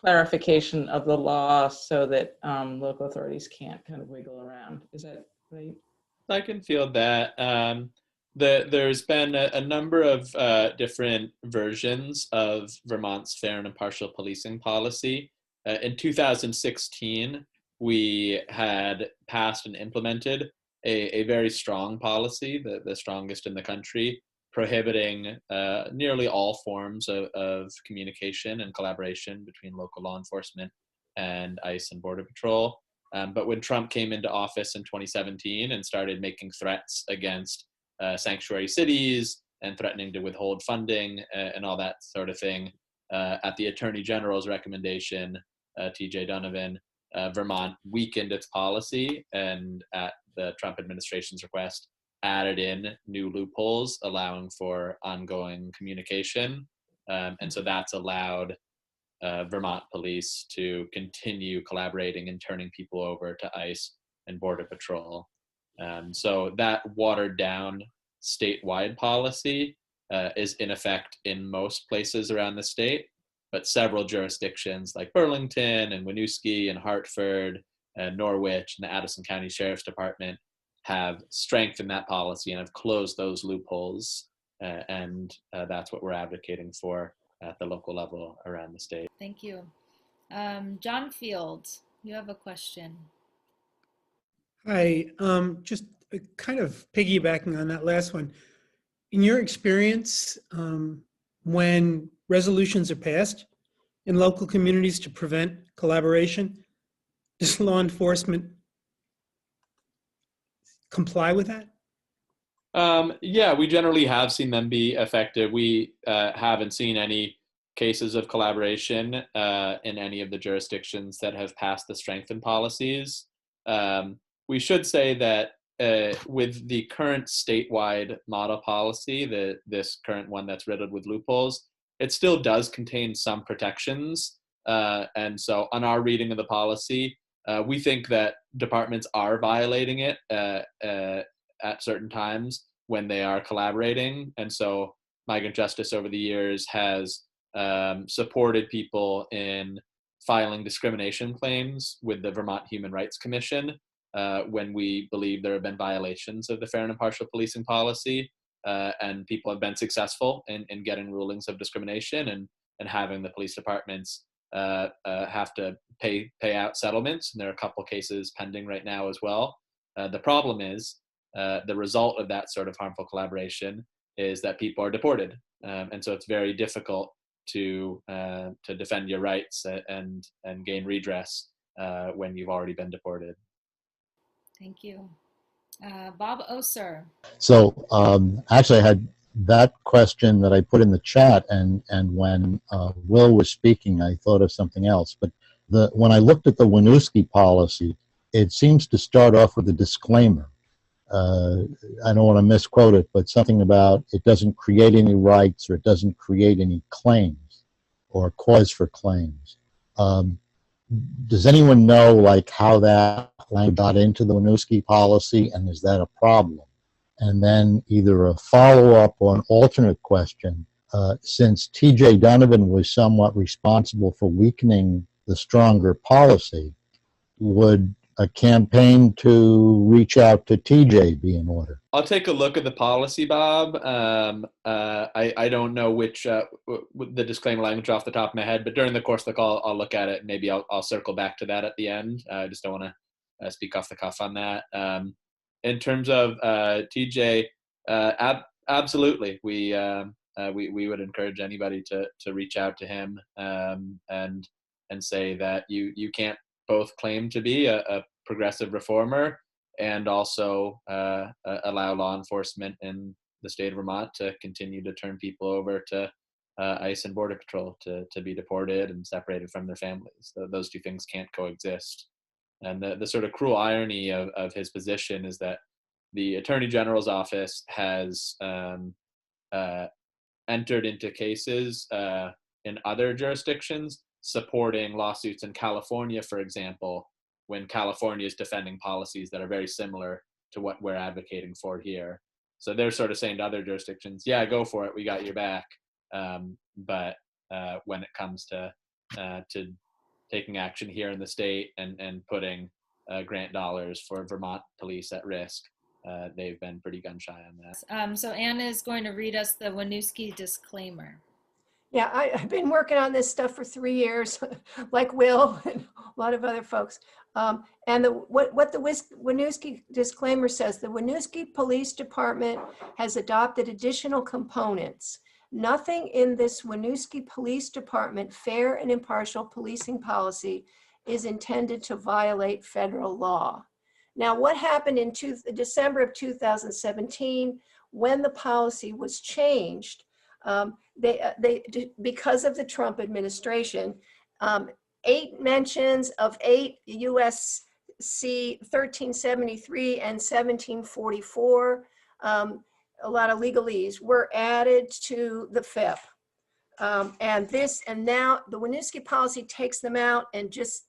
clarification of the law so that local authorities can't kind of wiggle around. Is that right? I can feel that. There's been a number of different versions of Vermont's fair and impartial policing policy. In 2016, we had passed and implemented a very strong policy, the strongest in the country, prohibiting nearly all forms of communication and collaboration between local law enforcement and ICE and Border Patrol. But when Trump came into office in 2017 and started making threats against sanctuary cities and threatening to withhold funding and all that sort of thing, at the Attorney General's recommendation, TJ Donovan, Vermont weakened its policy and at the Trump administration's request added in new loopholes allowing for ongoing communication. And so that's allowed Vermont police to continue collaborating and turning people over to ICE and Border Patrol. So that watered down statewide policy is in effect in most places around the state, but several jurisdictions like Burlington and Winooski and Hartford and Norwich and the Addison County Sheriff's Department have strengthened that policy and have closed those loopholes. And that's what we're advocating for at the local level around the state. Thank you. John Fields, you have a question. Hi, just kind of piggybacking on that last one. In your experience, when resolutions are passed in local communities to prevent collaboration, does law enforcement comply with that? Yeah, we generally have seen them be effective. We haven't seen any cases of collaboration in any of the jurisdictions that have passed the strengthened policies. We should say that with the current statewide model policy, this current one that's riddled with loopholes, it still does contain some protections. And so on our reading of the policy, we think that departments are violating it at certain times when they are collaborating. And so Migrant Justice over the years has supported people in filing discrimination claims with the Vermont Human Rights Commission when we believe there have been violations of the fair and impartial policing policy, and people have been successful in getting rulings of discrimination and having the police departments have to pay out settlements. And there are a couple cases pending right now as well. The problem is the result of that sort of harmful collaboration is that people are deported. And so it's very difficult to defend your rights and gain redress when you've already been deported. Thank you. Bob Oser. So actually I had that question that I put in the chat, and when Will was speaking, I thought of something else. But when I looked at the Winooski policy, it seems to start off with a disclaimer. I don't want to misquote it, but something about it doesn't create any rights or it doesn't create any claims or cause for claims. Does anyone know like how that language got into the Winooski policy, and is that a problem? And then either a follow-up or an alternate question, since TJ Donovan was somewhat responsible for weakening the stronger policy, would a campaign to reach out to TJ be in order? I'll take a look at the policy, Bob. I don't know which the disclaimer language off the top of my head, but during the course of the call, I'll look at it. Maybe I'll circle back to that at the end. I just don't want to speak off the cuff on that. In terms of TJ, absolutely, we would encourage anybody to reach out to him and say that you can't both claim to be a progressive reformer and also allow law enforcement in the state of Vermont to continue to turn people over to ICE and Border Patrol to be deported and separated from their families. Those two things can't coexist. And the sort of cruel irony of his position is that the Attorney General's office has entered into cases in other jurisdictions supporting lawsuits in California, for example, when California is defending policies that are very similar to what we're advocating for here. So they're sort of saying to other jurisdictions, yeah, go for it, we got your back. But when it comes to taking action here in the state and putting grant dollars for Vermont police at risk, they've been pretty gun shy on that. So Anna is going to read us the Winooski disclaimer. Yeah, I've been working on this stuff for 3 years, like Will and a lot of other folks. And what the Winooski disclaimer says, the Winooski Police Department has adopted additional components. Nothing in this Winooski Police Department fair and impartial policing policy is intended to violate federal law. Now, what happened in December of 2017 when the policy was changed? Because of the Trump administration, 8 mentions of 8 USC 1373 and 1744, a lot of legalese, were added to the FIP. And now the Winooski policy takes them out and just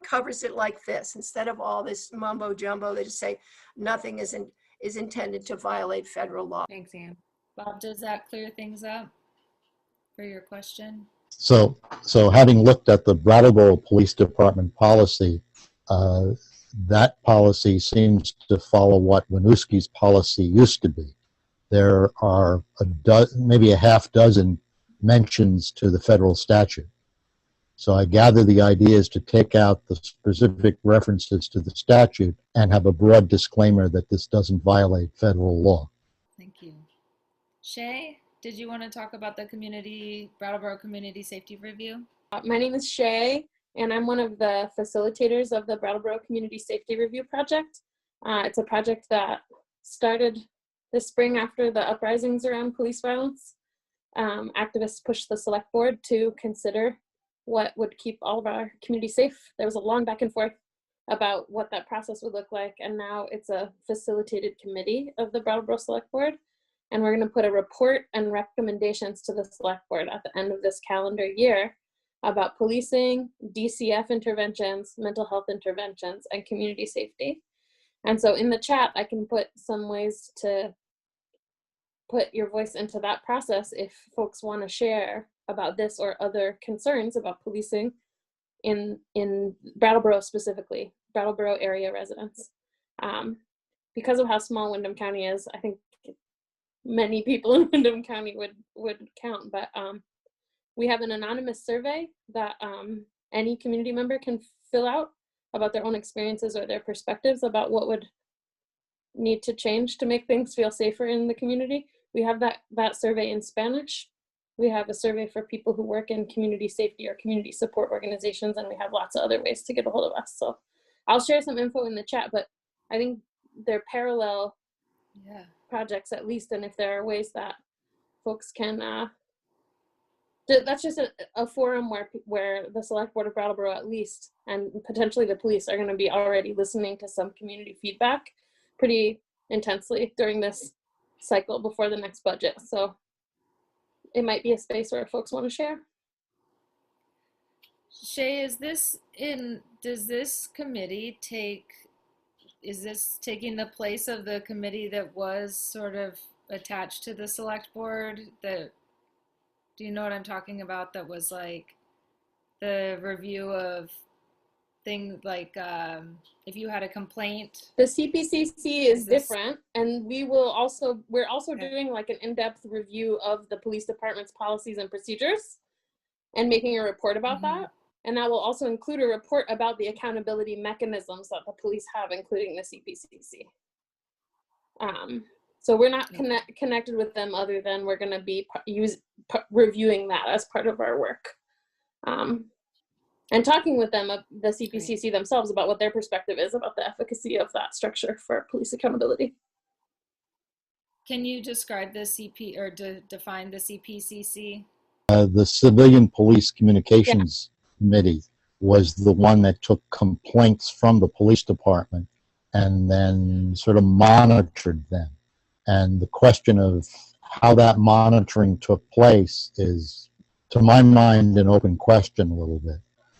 covers it like this. Instead of all this mumbo jumbo, they just say nothing is intended to violate federal law. Thanks, Anne. Bob, does that clear things up for your question? So having looked at the Brattleboro Police Department policy, that policy seems to follow what Winooski's policy used to be. There are maybe a half dozen mentions to the federal statute. So I gather the idea is to take out the specific references to the statute and have a broad disclaimer that this doesn't violate federal law. Thank you. Shay, did you want to talk about the Brattleboro Community Safety Review? My name is Shay, and I'm one of the facilitators of the Brattleboro Community Safety Review project. It's a project that started this spring after the uprisings around police violence. Activists pushed the select board to consider what would keep all of our community safe. There was a long back and forth about what that process would look like, and now it's a facilitated committee of the Brattleboro Select Board. And we're going to put a report and recommendations to the select board at the end of this calendar year about policing, DCF interventions, mental health interventions, and community safety. And so in the chat, I can put some ways to put your voice into that process if folks want to share about this or other concerns about policing in Brattleboro specifically, Brattleboro area residents. Because of how small Windham County is, I think many people in Windham County would count, but we have an anonymous survey that any community member can fill out about their own experiences or their perspectives about what would need to change to make things feel safer in the community. We have that survey in Spanish. We have a survey for people who work in community safety or community support organizations, and we have lots of other ways to get a hold of us. So I'll share some info in the chat, but I think they're parallel projects at least, and if there are ways that folks can, that's just a forum where the Select Board of Brattleboro at least, and potentially the police, are going to be already listening to some community feedback pretty intensely during this cycle before the next budget. So it might be a space where folks want to share. Shay, does this committee is this taking the place of the committee that was sort of attached to the select board? Do you know what I'm talking about? That was like the review of things like if you had a complaint. The CPCC is different, and we're also doing like an in-depth review of the police department's policies and procedures and making a report about that. And that will also include a report about the accountability mechanisms that the police have, including the CPCC. So we're not connected with them other than we're going to be reviewing that as part of our work. And talking with them, the CPCC themselves, about what their perspective is about the efficacy of that structure for police accountability. Can you describe the define the CPCC? The Civilian Police Communications Committee was the one that took complaints from the police department and then sort of monitored them. And the question of how that monitoring took place is to my mind, an open question a little bit.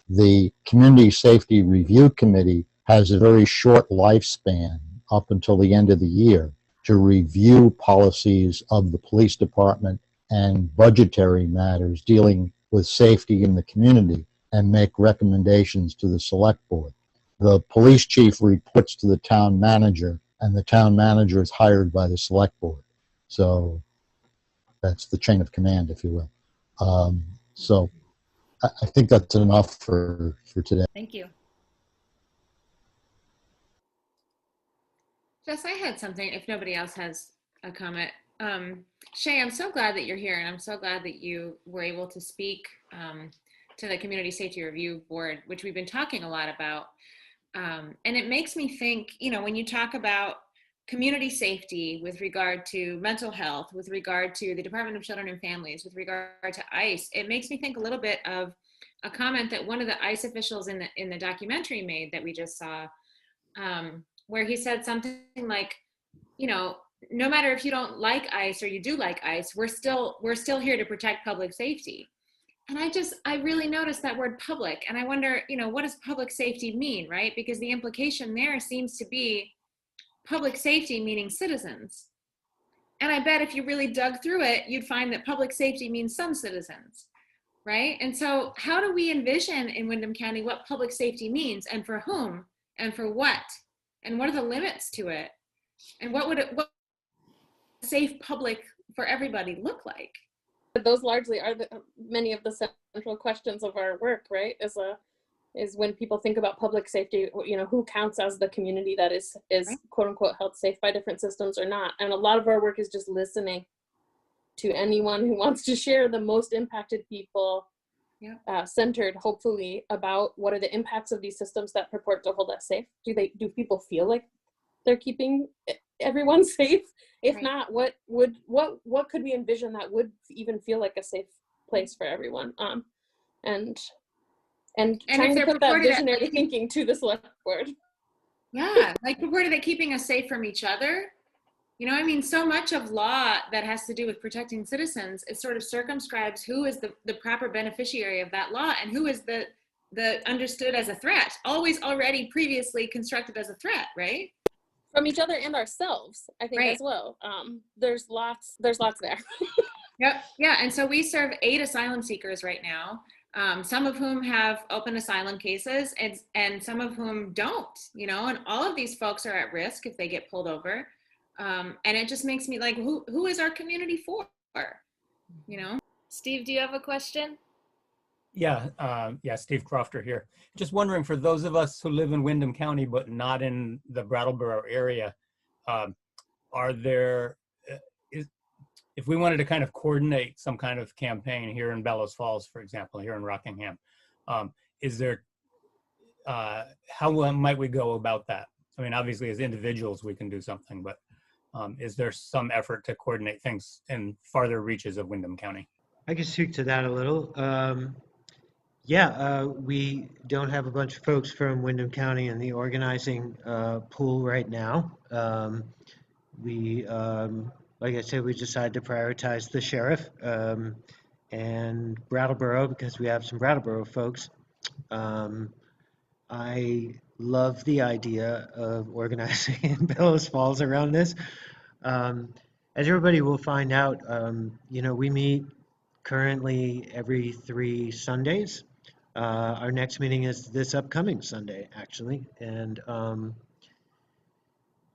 The Community Safety Review Committee has a very short lifespan up until the end of the year to review policies of the police department and budgetary matters dealing with safety in the community and make recommendations to the select board. The police chief reports to the town manager, and the town manager is hired by the select board. So that's the chain of command, if you will. So I think that's enough for today. Thank you. Jess, I had something, if nobody else has a comment. Shay, I'm so glad that you're here, and I'm so glad that you were able to speak to the Community Safety Review Board, which we've been talking a lot about. And it makes me think, you know, when you talk about community safety with regard to mental health, with regard to the Department of Children and Families, with regard to ICE, it makes me think a little bit of a comment that one of the ICE officials in the documentary made that we just saw, where he said something like, you know, no matter if you don't like ICE or you do like ICE, we're still here to protect public safety. And I really noticed that word public, and I wonder, you know, what does public safety mean, right? Because the implication there seems to be public safety meaning citizens. And I bet if you really dug through it, you'd find that public safety means some citizens, right? And so how do we envision in Windham County what public safety means, and for whom, and for what? And what are the limits to it? And what would a safe public for everybody look like? Those largely are many of the central questions of our work, right? Is when people think about public safety, you know, who counts as the community that is right, quote unquote held safe by different systems or not. And a lot of our work is just listening to anyone who wants to share the most impacted people, centered hopefully about what are the impacts of these systems that purport to hold us safe. Do people feel like they're keeping everyone safe? If right, not, what could we envision that would even feel like a safe place for everyone? And trying to put that visionary thinking to the select board. Yeah, like purported at keeping us safe from each other. You know, I mean, so much of law that has to do with protecting citizens, it sort of circumscribes who is the proper beneficiary of that law and who is the understood as a threat, always already previously constructed as a threat, right? From each other and ourselves, I think, right, as well. There's lots there. Yep. Yeah. And so we serve 8 asylum seekers right now, some of whom have open asylum cases and some of whom don't, you know, and all of these folks are at risk if they get pulled over. And it just makes me like, who is our community for, you know? Steve, do you have a question? Yeah, Steve Crofter here. Just wondering, for those of us who live in Windham County but not in the Brattleboro area, are there, if we wanted to kind of coordinate some kind of campaign here in Bellows Falls, for example, here in Rockingham, is there, how might we go about that? I mean, obviously as individuals we can do something, but is there some effort to coordinate things in farther reaches of Windham County? I can speak to that a little. We don't have a bunch of folks from Windham County in the organizing pool right now. Like I said, we decided to prioritize the sheriff and Brattleboro because we have some Brattleboro folks. I love the idea of organizing in Bellows Falls around this. As everybody will find out, you know, we meet currently every 3 Sundays. Our next meeting is this upcoming Sunday, actually. And,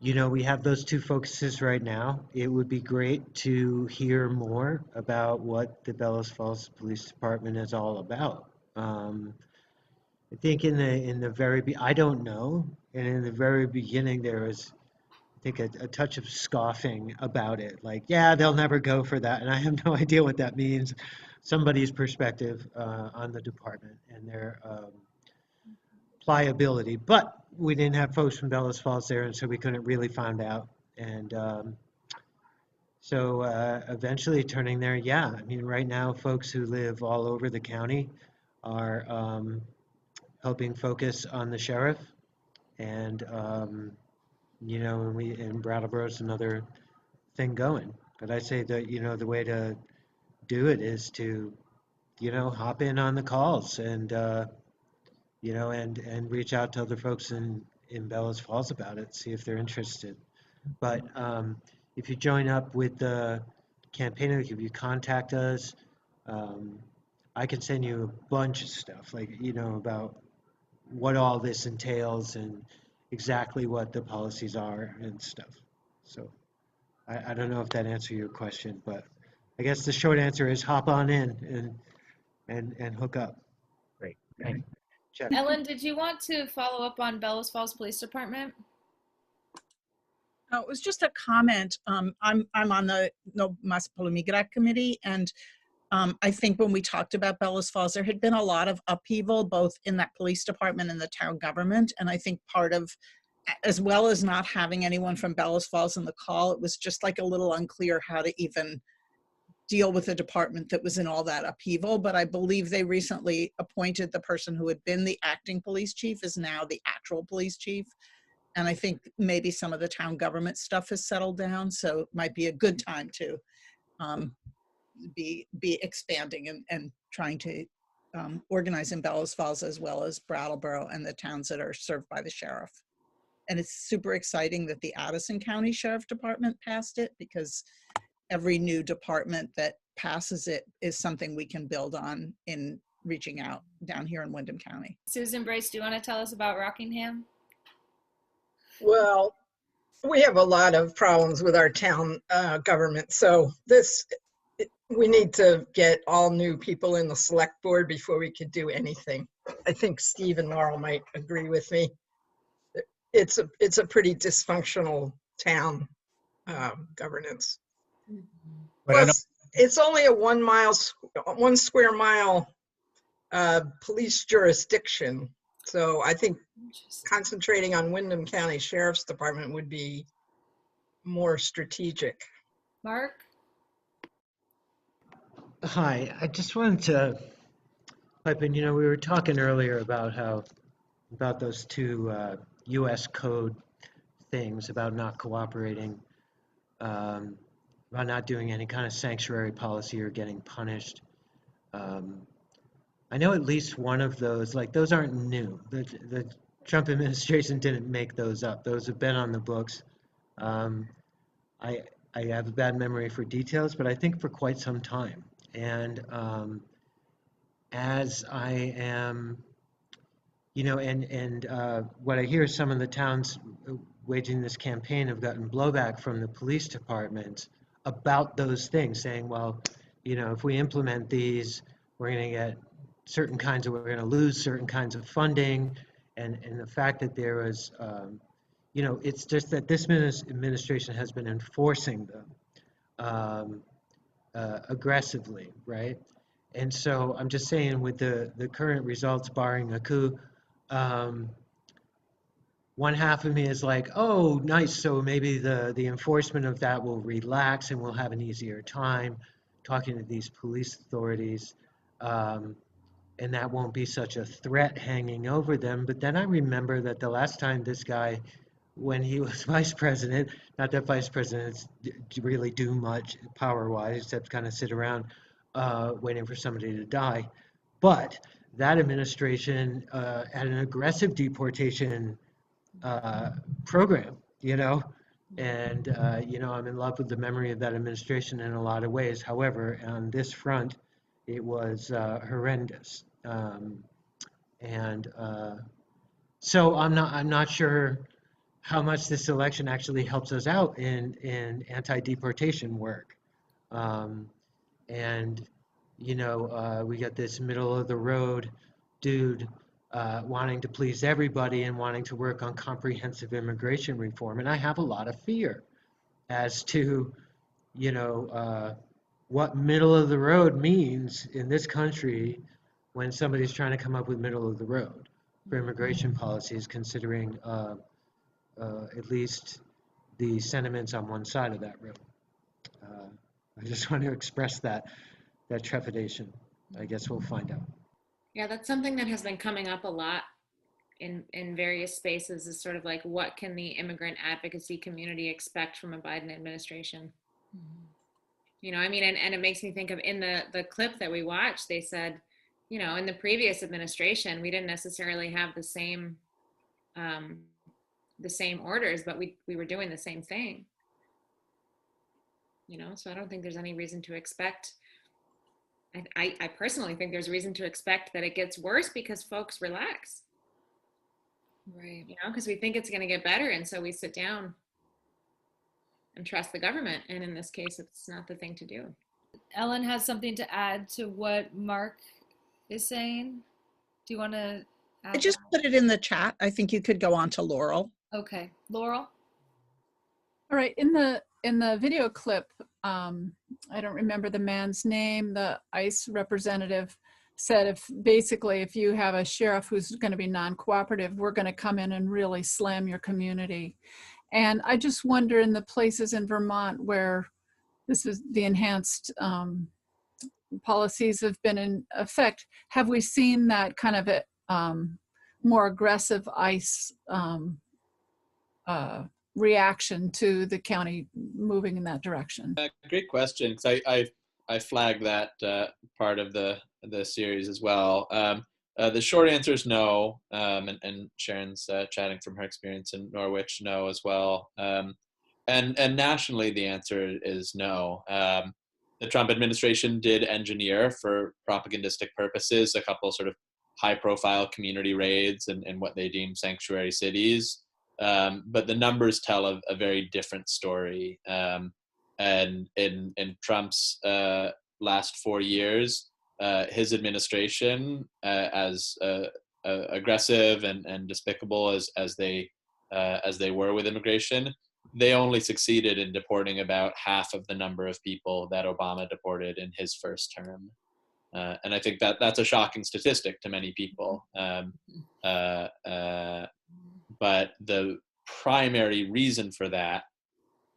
you know, we have those 2 focuses right now. It would be great to hear more about what the Bellows Falls Police Department is all about. I think in the very, I don't know. And in the very beginning, there was, I think, a touch of scoffing about it. Like, yeah, they'll never go for that. And I have no idea what that means. Somebody's perspective on the department and their pliability. But we didn't have folks from Bellows Falls there, and so we couldn't really find out. And so eventually turning there, yeah. I mean, right now, folks who live all over the county are helping focus on the sheriff. And, you know, and Brattleboro's another thing going. But I say that, you know, the way to do it is to hop in on the calls and, and reach out to other folks in Bellows Falls about it, see if they're interested. But if you join up with the campaign, if you contact us, I can send you a bunch of stuff, like, about what all this entails and exactly what the policies are and stuff. So I don't know if that answered your question, but I guess the short answer is hop on in and hook up. Great, thank you. Check. Ellen, did you want to follow up on Bellows Falls Police Department? It was just a comment. I'm on the No Mas Polimigra committee, and I think when we talked about Bellows Falls, there had been a lot of upheaval both in that police department and the town government. And I think part of, as well as not having anyone from Bellows Falls in the call, it was just like a little unclear how to even deal with a department that was in all that upheaval. But I believe they recently appointed the person who had been the acting police chief is now the actual police chief. And I think maybe some of the town government stuff has settled down. So it might be a good time to be expanding and trying to organize in Bellows Falls as well as Brattleboro and the towns that are served by the sheriff. And it's super exciting that the Addison County Sheriff Department passed it, because every new department that passes it is something we can build on in reaching out down here in Windham County. Susan Brace, do you want to tell us about Rockingham? Well, we have a lot of problems with our town government. So we need to get all new people in the select board before we could do anything. I think Steve and Laurel might agree with me. It's a pretty dysfunctional town governance. But plus, it's only a 1 square mile police jurisdiction. So I think concentrating on Windham County Sheriff's Department would be more strategic. Mark? Hi, I just wanted to pipe in, we were talking earlier about those two US code things, about not cooperating, about not doing any kind of sanctuary policy or getting punished. I know at least one of those, like, those aren't new. The Trump administration didn't make those up. Those have been on the books. I have a bad memory for details, but I think for quite some time. And as I am, what I hear, some of the towns waging this campaign have gotten blowback from the police departments about those things, saying, well, if we implement these, we're going to get we're going to lose certain kinds of funding. And the fact that there was, it's just that this administration has been enforcing them aggressively, right? And so I'm just saying, with the current results, barring a coup, one half of me is like, oh, nice. So maybe the enforcement of that will relax and we'll have an easier time talking to these police authorities. And that won't be such a threat hanging over them. But then I remember that the last time this guy, when he was vice president, not that vice presidents really do much power-wise, except kind of sit around waiting for somebody to die. But that administration had an aggressive deportation program, and, I'm in love with the memory of that administration in a lot of ways. However, on this front, it was horrendous. So I'm not sure how much this election actually helps us out in anti-deportation work. We got this middle of the road dude wanting to please everybody and wanting to work on comprehensive immigration reform. And I have a lot of fear as to, what middle of the road means in this country when somebody's trying to come up with middle of the road for immigration policies, considering at least the sentiments on one side of that road. I just want to express that trepidation. I guess we'll find out. Yeah, that's something that has been coming up a lot in various spaces, is sort of like, what can the immigrant advocacy community expect from a Biden administration? You know, I mean, and it makes me think of in the clip that we watched, they said, you know, in the previous administration, we didn't necessarily have the same orders, but we were doing the same thing. You know, so I don't think there's any reason to expect. I personally think there's reason to expect that it gets worse because folks relax. Right. You know, because we think it's going to get better, and so we sit down and trust the government. And in this case, it's not the thing to do. Ellen has something to add to what Mark is saying. Do you want to add I just put it in the chat. I think you could go on to Laurel. Okay, Laurel. All right, in the video clip, I don't remember the man's name, the ICE representative said if you have a sheriff who's going to be non-cooperative, we're going to come in and really slam your community. And I just wonder, in the places in Vermont where this is the enhanced policies have been in effect, have we seen that kind of a more aggressive ICE reaction to the county moving in that direction? Great question, because I flagged that part of the series as well. The short answer is no, and Sharon's chatting from her experience in Norwich, no as well. And nationally, the answer is no. The Trump administration did engineer, for propagandistic purposes, a couple sort of high-profile community raids in what they deem sanctuary cities. But the numbers tell a very different story. And in Trump's last 4 years, his administration, as aggressive and despicable as they were with immigration, they only succeeded in deporting about half of the number of people that Obama deported in his first term. And I think that's a shocking statistic to many people. But the primary reason for that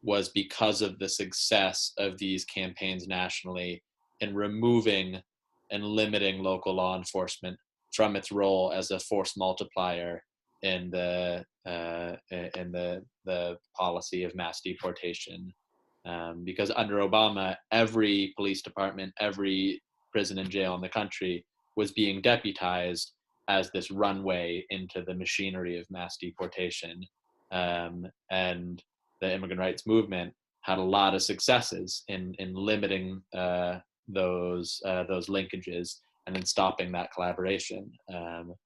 was because of the success of these campaigns nationally in removing and limiting local law enforcement from its role as a force multiplier in the policy of mass deportation. Because under Obama, every police department, every prison and jail in the country was being deputized as this runway into the machinery of mass deportation. And the immigrant rights movement had a lot of successes in limiting those linkages and in stopping that collaboration,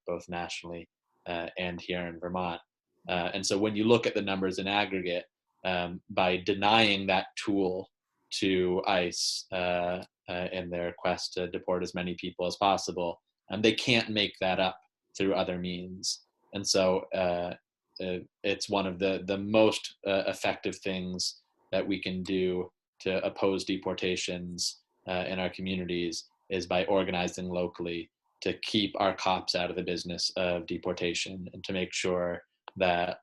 both nationally and here in Vermont. And so when you look at the numbers in aggregate, by denying that tool to ICE in their quest to deport as many people as possible, they can't make that up through other means. And so it's one of the most effective things that we can do to oppose deportations in our communities is by organizing locally to keep our cops out of the business of deportation and to make sure that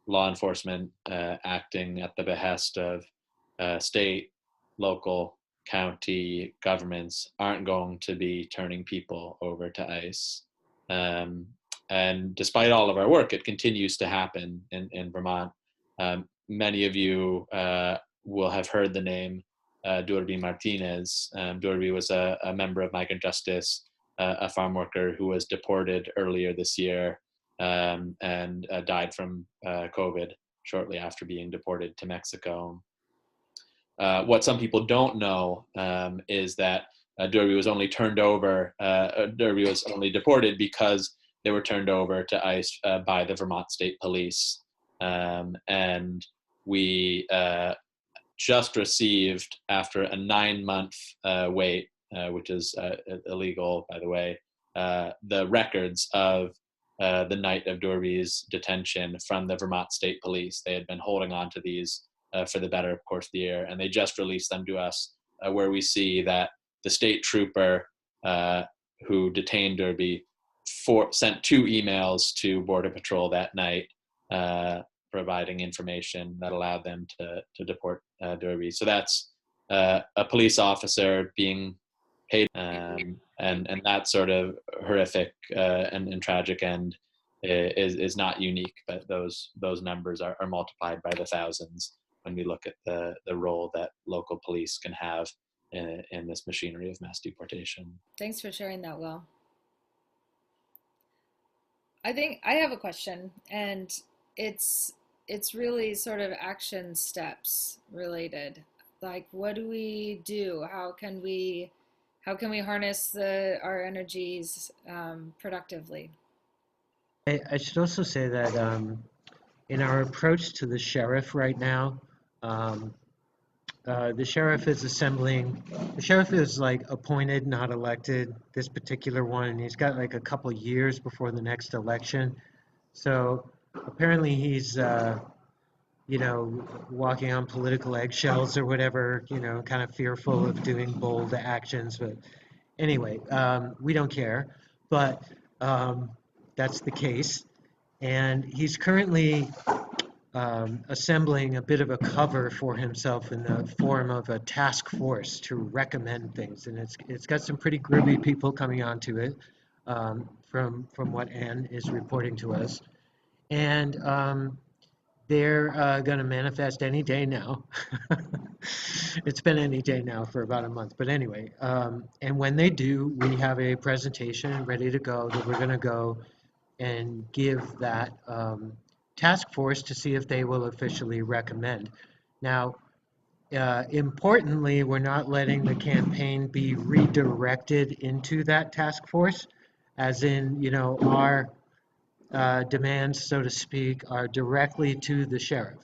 law enforcement acting at the behest of state, local, county governments aren't going to be turning people over to ICE. And despite all of our work, it continues to happen in Vermont. Many of you will have heard the name Durby Martinez. Durby was a member of Migrant Justice, a farm worker who was deported earlier this year and died from COVID shortly after being deported to Mexico. What some people don't know is that Durby was only deported because they were turned over to ICE by the Vermont State Police. And we just received, after a 9-month wait, which is illegal, by the way, the records of the night of Durby's detention from the Vermont State Police. They had been holding on to these for the better course of the year, and they just released them to us, where we see that the state trooper who detained Durby sent 2 emails to Border Patrol that night, providing information that allowed them to deport Durby. So that's a police officer being paid, and that sort of horrific and tragic end is not unique, but those numbers are multiplied by the thousands when we look at the role that local police can have in this machinery of mass deportation. Thanks for sharing that, Will. I think I have a question, and it's really sort of action steps related. Like, what do we do? How can we harness our energies productively? I should also say that in our approach to the sheriff right now, the sheriff is assembling. The sheriff is like appointed, not elected. This particular one, and he's got like a couple years before the next election. So apparently he's, you know, walking on political eggshells or whatever. You know, kind of fearful of doing bold actions. But anyway, we don't care. But that's the case, and he's currently assembling a bit of a cover for himself in the form of a task force to recommend things, and it's got some pretty groomy people coming onto it, from what Ann is reporting to us, and they're going to manifest any day now. It's been any day now for about a month, but anyway, and when they do, we have a presentation ready to go that we're going to go and give that task force to see if they will officially recommend. Now, importantly, we're not letting the campaign be redirected into that task force, as in, you know, our demands, so to speak, are directly to the sheriff.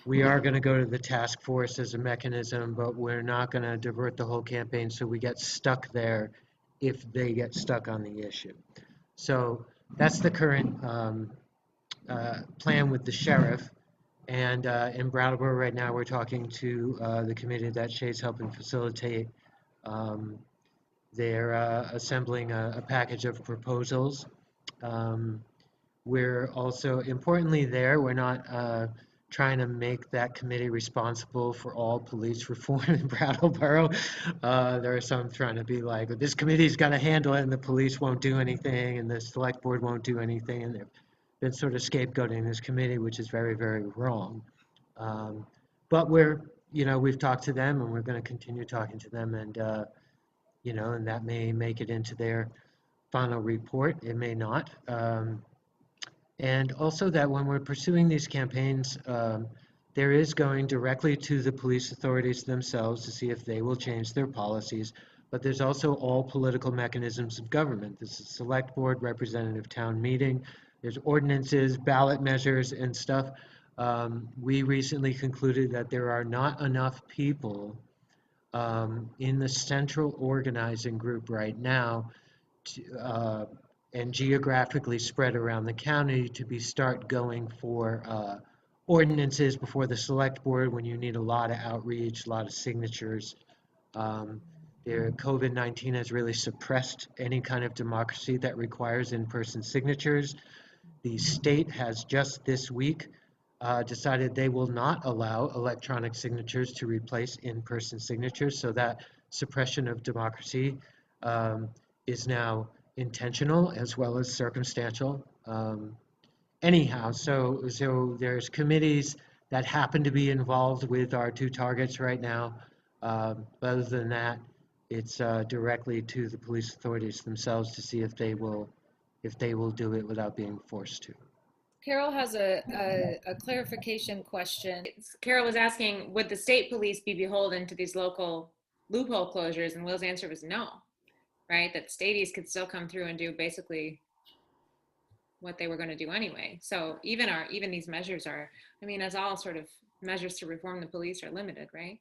We are going to go to the task force as a mechanism, but we're not going to divert the whole campaign so we get stuck there if they get stuck on the issue. So that's the current plan with the sheriff. And in Brattleboro right now, we're talking to the committee that Shay's helping facilitate. They're assembling a package of proposals. We're also, importantly there, we're not trying to make that committee responsible for all police reform in Brattleboro. There are some trying to be like, this committee's got to handle it and the police won't do anything and the select board won't do anything. And they've been sort of scapegoating this committee, which is very, very wrong. But we're, you know, we've talked to them and we're going to continue talking to them, and, you know, and that may make it into their final report. It may not. And also that when we're pursuing these campaigns, there is going directly to the police authorities themselves to see if they will change their policies. But there's also all political mechanisms of government. There's a select board, representative town meeting, there's ordinances, ballot measures and stuff. We recently concluded that there are not enough people in the central organizing group right now to, and geographically spread around the county to start going for ordinances before the select board when you need a lot of outreach, a lot of signatures. COVID-19 has really suppressed any kind of democracy that requires in-person signatures. The state has just this week decided they will not allow electronic signatures to replace in-person signatures, so that suppression of democracy is now intentional as well as circumstantial. Anyhow, so there's committees that happen to be involved with our two targets right now. But other than that, it's directly to the police authorities themselves to see if they will do it without being forced to. Carol has a clarification question. Carol was asking, would the state police be beholden to these local loophole closures? And Will's answer was no, right? That staties could still come through and do basically what they were going to do anyway. So even these measures are, I mean, as all sort of measures to reform the police are limited, right?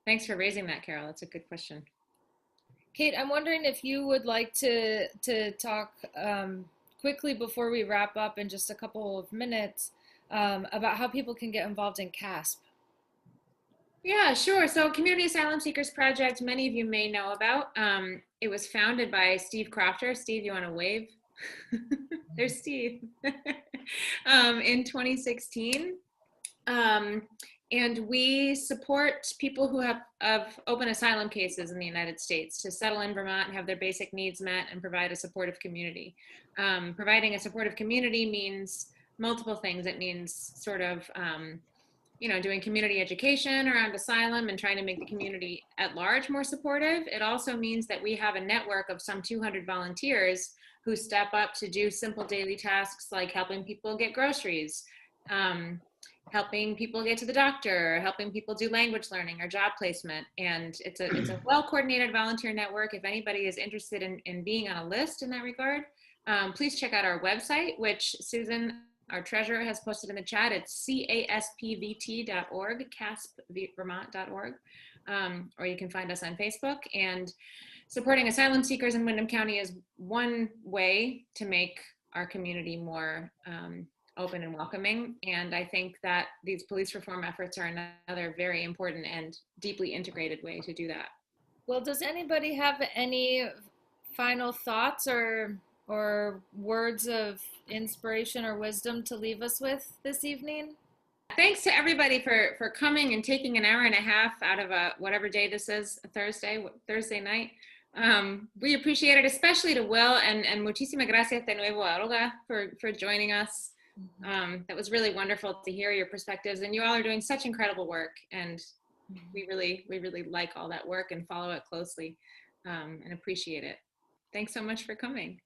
Thanks for raising that, Carol. That's a good question. Kate, I'm wondering if you would like to talk quickly before we wrap up in just a couple of minutes about how people can get involved in CASP. Yeah, sure. So Community Asylum Seekers Project, many of you may know about. It was founded by Steve Crofter. Steve, you want to wave? There's Steve. In 2016. And we support people who have open asylum cases in the United States to settle in Vermont and have their basic needs met and provide a supportive community. Providing a supportive community means multiple things. It means sort of, doing community education around asylum and trying to make the community at large more supportive. It also means that we have a network of some 200 volunteers who step up to do simple daily tasks like helping people get groceries, helping people get to the doctor, helping people do language learning or job placement. And it's a well-coordinated volunteer network. If anybody is interested in being on a list in that regard, please check out our website, which Susan, our treasurer, has posted in the chat. It's caspvt.org, caspvermont.org, or you can find us on Facebook. And supporting asylum seekers in Windham County is one way to make our community more open and welcoming. And I think that these police reform efforts are another very important and deeply integrated way to do that. Well, does anybody have any final thoughts or words of inspiration or wisdom to leave us with this evening? Thanks to everybody for coming and taking an hour and a half out of whatever day this is, a Thursday night. We appreciate it, especially to Will, and muchísimas gracias de nuevo a Olga for joining us. That was really wonderful to hear your perspectives, and you all are doing such incredible work, and we really like all that work and follow it closely, and appreciate it. Thanks so much for coming.